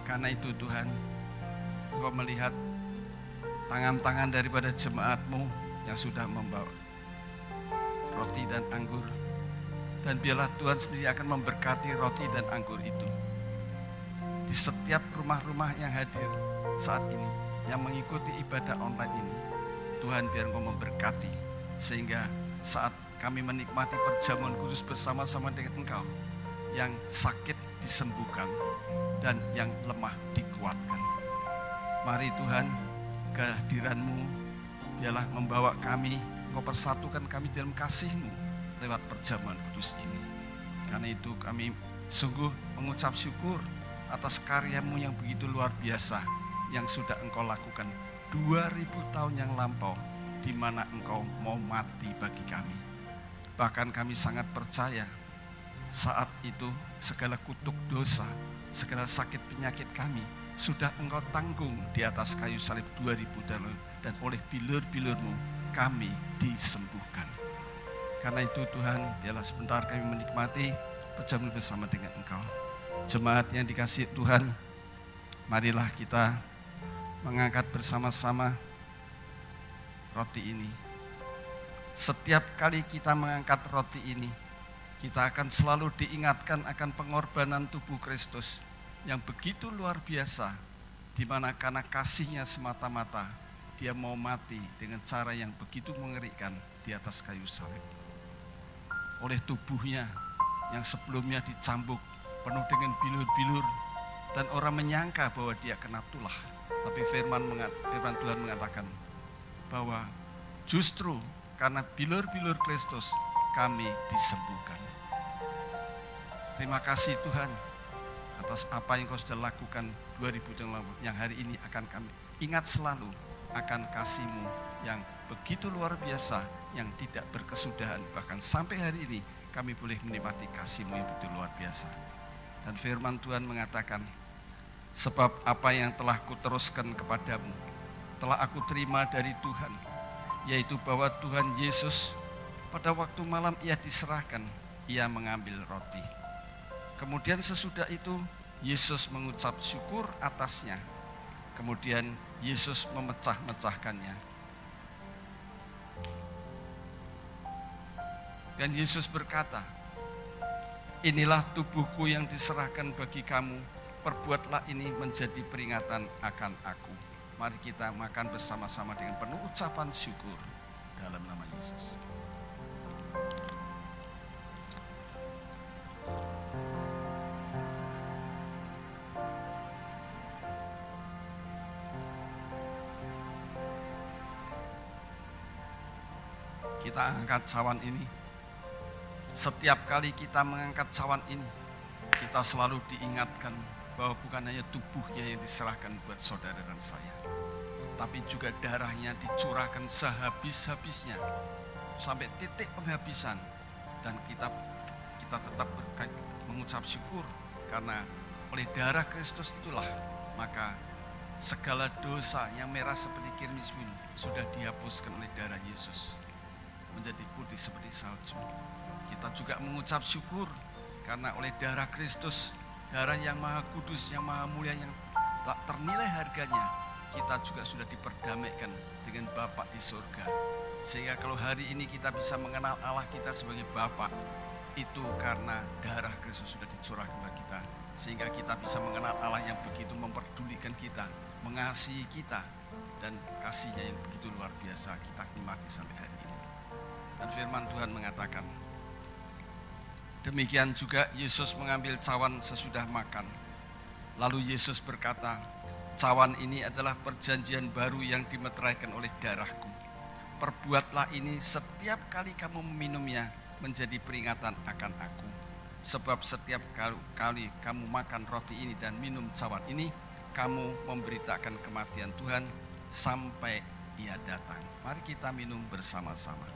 Karena itu Tuhan, Engkau melihat tangan-tangan daripada jemaat-Mu yang sudah membawa roti dan anggur. Dan biarlah Tuhan sendiri akan memberkati roti dan anggur itu di setiap rumah-rumah yang hadir saat ini, yang mengikuti ibadah online ini. Tuhan, biar Engkau memberkati, sehingga saat kami menikmati perjamuan kudus bersama-sama dengan Engkau, yang sakit disembuhkan dan yang lemah dikuatkan. Mari Tuhan, kehadiran-Mu biarlah membawa kami, Engkau persatukan kami dalam kasih-Mu lewat perjamuan kudus ini. Karena itu kami sungguh mengucap syukur atas karya-Mu yang begitu luar biasa, yang sudah Engkau lakukan 2000 tahun yang lampau, di mana Engkau mau mati bagi kami. Bahkan kami sangat percaya saat itu segala kutuk dosa, segala sakit penyakit kami sudah Engkau tanggung di atas kayu salib 2000 tahun lalu, dan oleh bilur-bilur-Mu kami disembuhkan. Karena itu Tuhan, biarlah sebentar kami menikmati perjamuan bersama dengan Engkau. Jemaat yang dikasihi Tuhan, marilah kita mengangkat bersama-sama roti ini. Setiap kali kita mengangkat roti ini, kita akan selalu diingatkan akan pengorbanan tubuh Kristus yang begitu luar biasa, di mana karena kasih-Nya semata-mata Dia mau mati dengan cara yang begitu mengerikan di atas kayu salib. Oleh tubuh-Nya yang sebelumnya dicambuk penuh dengan bilur-bilur, dan orang menyangka bahwa Dia kena tulah. Tapi firman Tuhan mengatakan bahwa justru karena bilur-bilur Kristus kami disembuhkan. Terima kasih Tuhan atas apa yang Kau sudah lakukan 2000 tahun lalu, yang hari ini akan kami ingat selalu akan kasih-Mu yang begitu luar biasa, yang tidak berkesudahan. Bahkan sampai hari ini kami boleh menikmati kasih-Mu yang begitu luar biasa. Dan firman Tuhan mengatakan, sebab apa yang telah kuteruskan kepadamu telah aku terima dari Tuhan, yaitu bahwa Tuhan Yesus pada waktu malam Ia diserahkan, Ia mengambil roti. Kemudian sesudah itu Yesus mengucap syukur atasnya. Kemudian Yesus memecah-mecahkannya. Dan Yesus berkata, inilah tubuhku yang diserahkan bagi kamu, perbuatlah ini menjadi peringatan akan aku. Mari kita makan bersama-sama dengan penuh ucapan syukur dalam nama Yesus. Kita angkat cawan ini. Setiap kali kita mengangkat cawan ini, kita selalu diingatkan bahwa bukan hanya tubuhnya yang diserahkan buat saudara dan saya, tapi juga darahnya dicurahkan sehabis-habisnya sampai titik penghabisan. Dan kita tetap mengucap syukur karena oleh darah Kristus itulah maka segala dosa yang merah seperti kirmismin sudah dihapuskan oleh darah Yesus menjadi putih seperti salju. Kita juga mengucap syukur karena oleh darah Kristus, darah yang maha kudus, yang maha mulia, yang tak ternilai harganya, kita juga sudah diperdamaikan dengan Bapa di surga. Sehingga kalau hari ini kita bisa mengenal Allah kita sebagai Bapa, itu karena darah Kristus sudah dicurahkan bagi kita. Sehingga kita bisa mengenal Allah yang begitu memperdulikan kita, mengasihi kita, dan kasihnya yang begitu luar biasa kita nikmati sampai hari ini. Dan firman Tuhan mengatakan, demikian juga Yesus mengambil cawan sesudah makan. Lalu Yesus berkata, cawan ini adalah perjanjian baru yang dimeteraikan oleh darahku. Perbuatlah ini setiap kali kamu meminumnya menjadi peringatan akan aku. Sebab setiap kali kamu makan roti ini dan minum cawan ini, kamu memberitakan kematian Tuhan sampai Ia datang. Mari kita minum bersama-sama.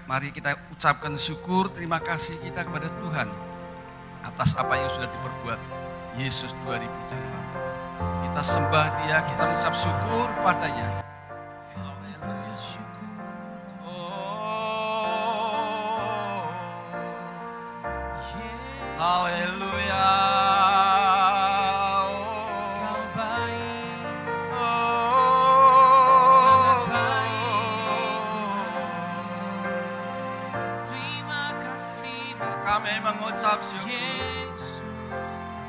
Mari kita ucapkan syukur, terima kasih kita kepada Tuhan atas apa yang sudah diperbuat Yesus 2000 tahun lalu. Kita sembah Dia, kita ucap syukur padanya. Haleluya.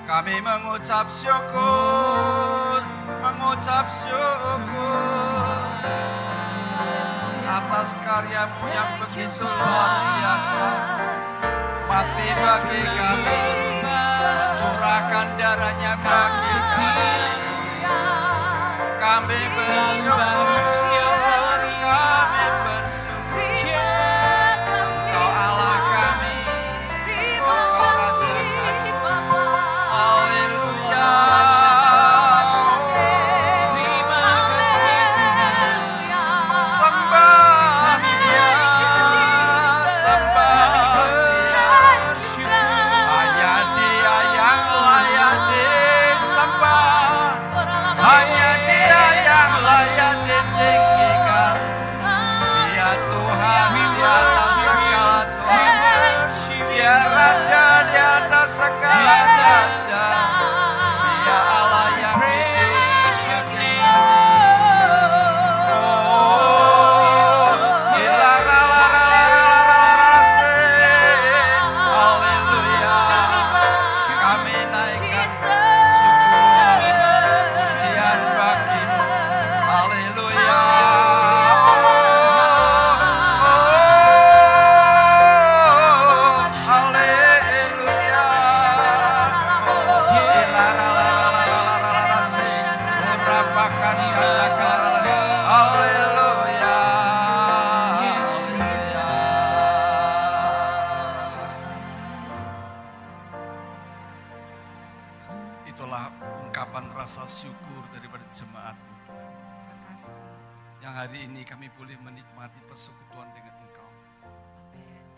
Kami mengucap syukur, atas karya-Mu yang begitu luar biasa. Mati bagi kami, curahkan darahnya bagi kami. Kami bersyukur, kami bersyukur. Engkau Allah kami, Engkau Raja kami. Haleluya. Sembah Dia, sembah Dia. Hanya Dia yang layak disembah, hanya Dia yang layak ditinggikan. Dia Tuhan di atas segala Tuhan, Dia Raja di atas segala raja. Dia Allah yang hidup bagi haleluya. Kami naikkan syukur pujian bagi-Mu. Haleluya. Haleluya. Haleluya. Itulah ungkapan rasa syukur daripada jemaat-Mu, yang hari ini kami boleh menikmati persekutuan dengan Engkau.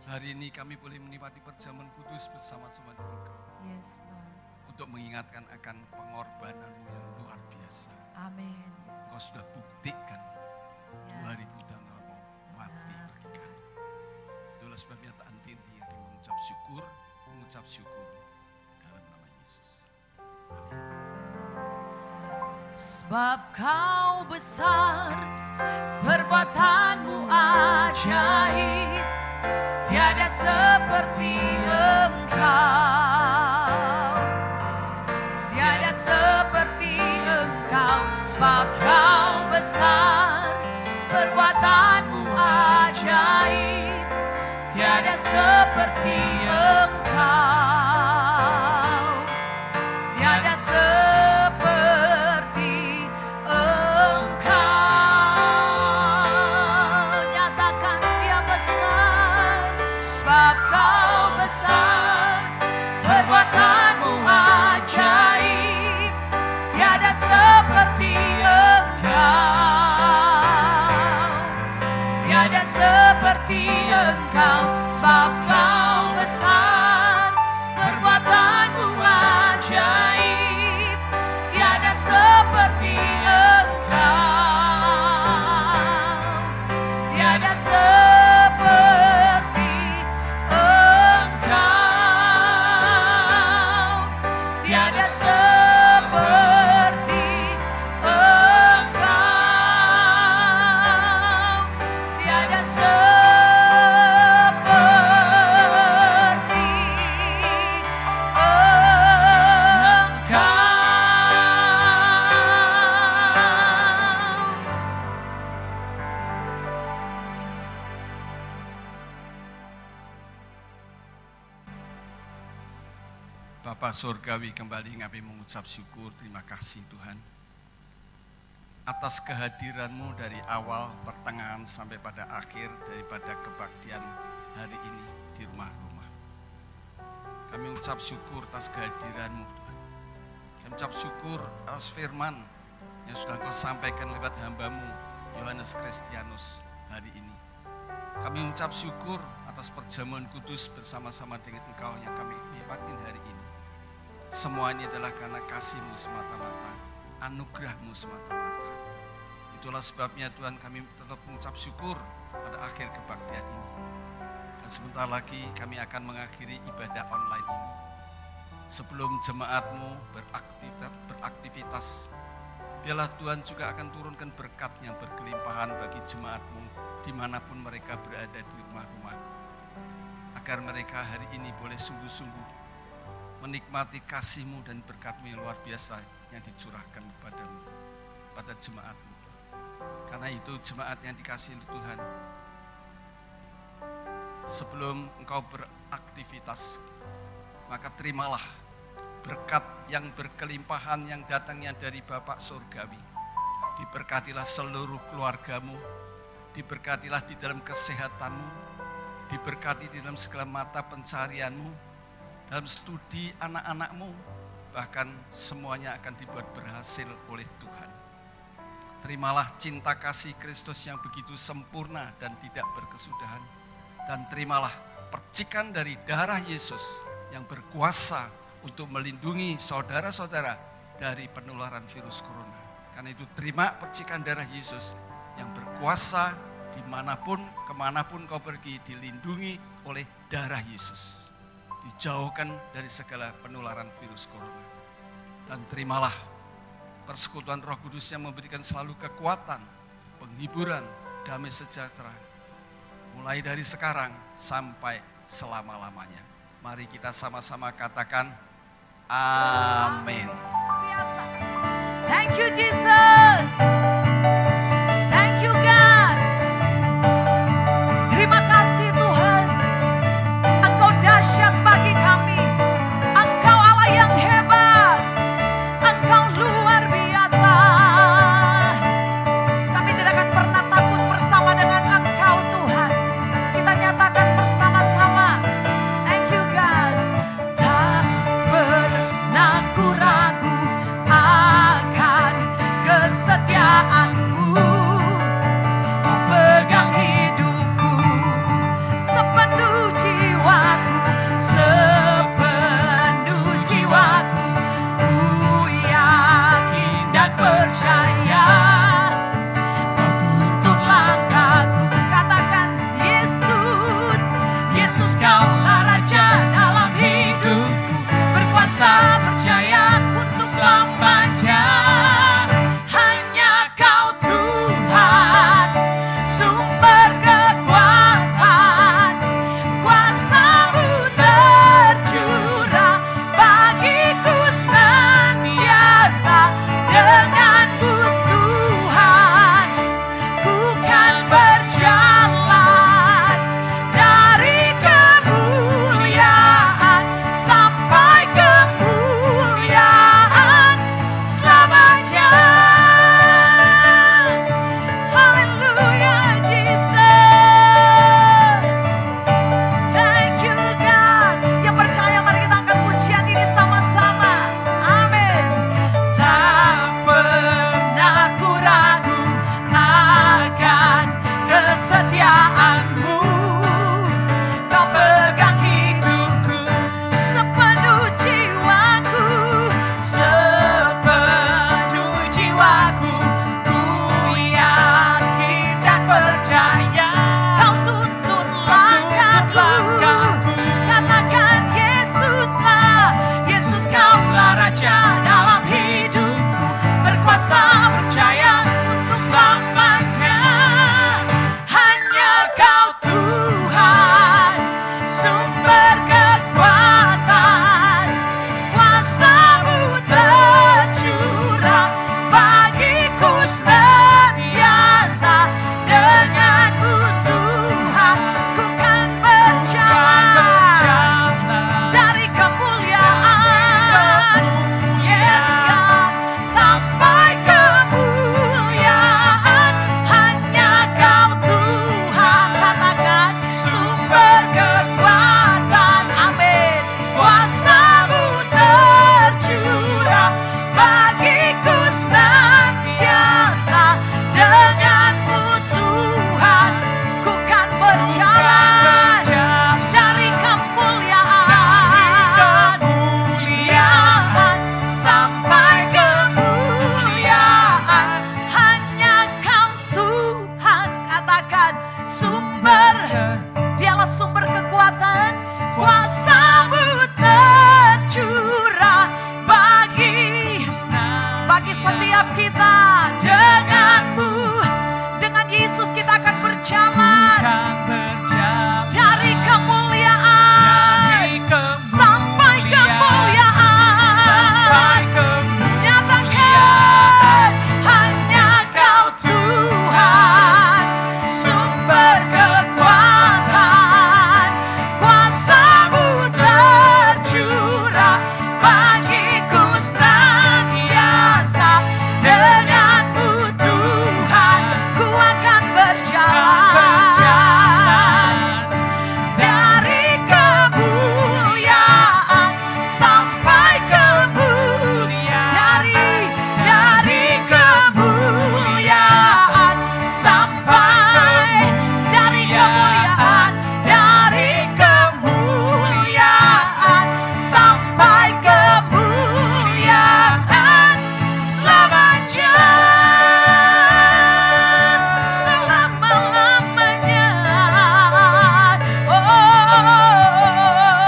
Hari ini kami boleh menikmati perjamuan kudus bersama-sama dengan Engkau. Yes, Lord. Untuk mengingatkan akan pengorbanan-Mu yang luar biasa. Amin. Kau sudah buktikan 2000 tahun lalu mati bagi kami. Itulah sebabnya tak henti-hentinya kami mengucap syukur dalam nama Yesus. Amin. Sebab Kau besar, perbuatan-Mu ajaib, tiada seperti Engkau, tiada seperti Engkau. Sebab Kau besar, perbuatan-Mu ajaib, tiada seperti Engkau, tiada seperti Engkau. Nyatakan Bapa Surgawi, kembali kami mengucap syukur, terima kasih Tuhan atas kehadiran-Mu dari awal, pertengahan sampai pada akhir daripada kebaktian hari ini di rumah-rumah. Kami ucap syukur atas kehadiran-Mu Tuhan. Kami ucap syukur atas firman yang sudah Kau sampaikan lewat hamba-Mu Yohanes Kristianus hari ini. Kami ucap syukur atas perjamuan kudus bersama-sama dengan Engkau yang kami nikmatin hari ini. Semuanya adalah karena kasih-Mu semata-mata, anugerah-Mu semata-mata. Itulah sebabnya Tuhan kami tetap mengucap syukur pada akhir kebaktian ini. Dan sebentar lagi kami akan mengakhiri ibadah online ini. Sebelum jemaat-Mu beraktivitas, biarlah Tuhan juga akan turunkan berkat yang berkelimpahan bagi jemaat-Mu dimanapun mereka berada di rumah-rumah. Agar mereka hari ini boleh sungguh-sungguh menikmati kasih-Mu dan berkat-Mu yang luar biasa yang dicurahkan kepadamu, pada jemaat-Mu. Karena itu jemaat yang dikasihi Tuhan, sebelum engkau beraktivitas, maka terimalah berkat yang berkelimpahan yang datangnya dari Bapa Surgawi. Diberkatilah seluruh keluargamu, diberkatilah di dalam kesehatanmu, diberkati di dalam segala mata pencarianmu, dalam studi anak-anakmu, bahkan semuanya akan dibuat berhasil oleh Tuhan. Terimalah cinta kasih Kristus yang begitu sempurna dan tidak berkesudahan. Dan terimalah percikan dari darah Yesus yang berkuasa untuk melindungi saudara-saudara dari penularan virus corona. Karena itu terima percikan darah Yesus yang berkuasa dimanapun, kemanapun kau pergi, dilindungi oleh darah Yesus. Dijauhkan dari segala penularan virus corona. Dan terimalah persekutuan Roh Kudus yang memberikan selalu kekuatan, penghiburan, damai sejahtera. Mulai dari sekarang sampai selama-lamanya. Mari kita sama-sama katakan, amin. Biasa. Thank you Jesus. Thank you God. Terima kasih Tuhan. Engkau dahsyat bagi kami. Engkau Allah yang hebat. Engkau luar biasa. Kami tidak akan pernah takut bersama dengan Engkau Tuhan. Kita nyatakan bersama-sama. Thank you God. Tak pernah ku ragu akan kesetiaan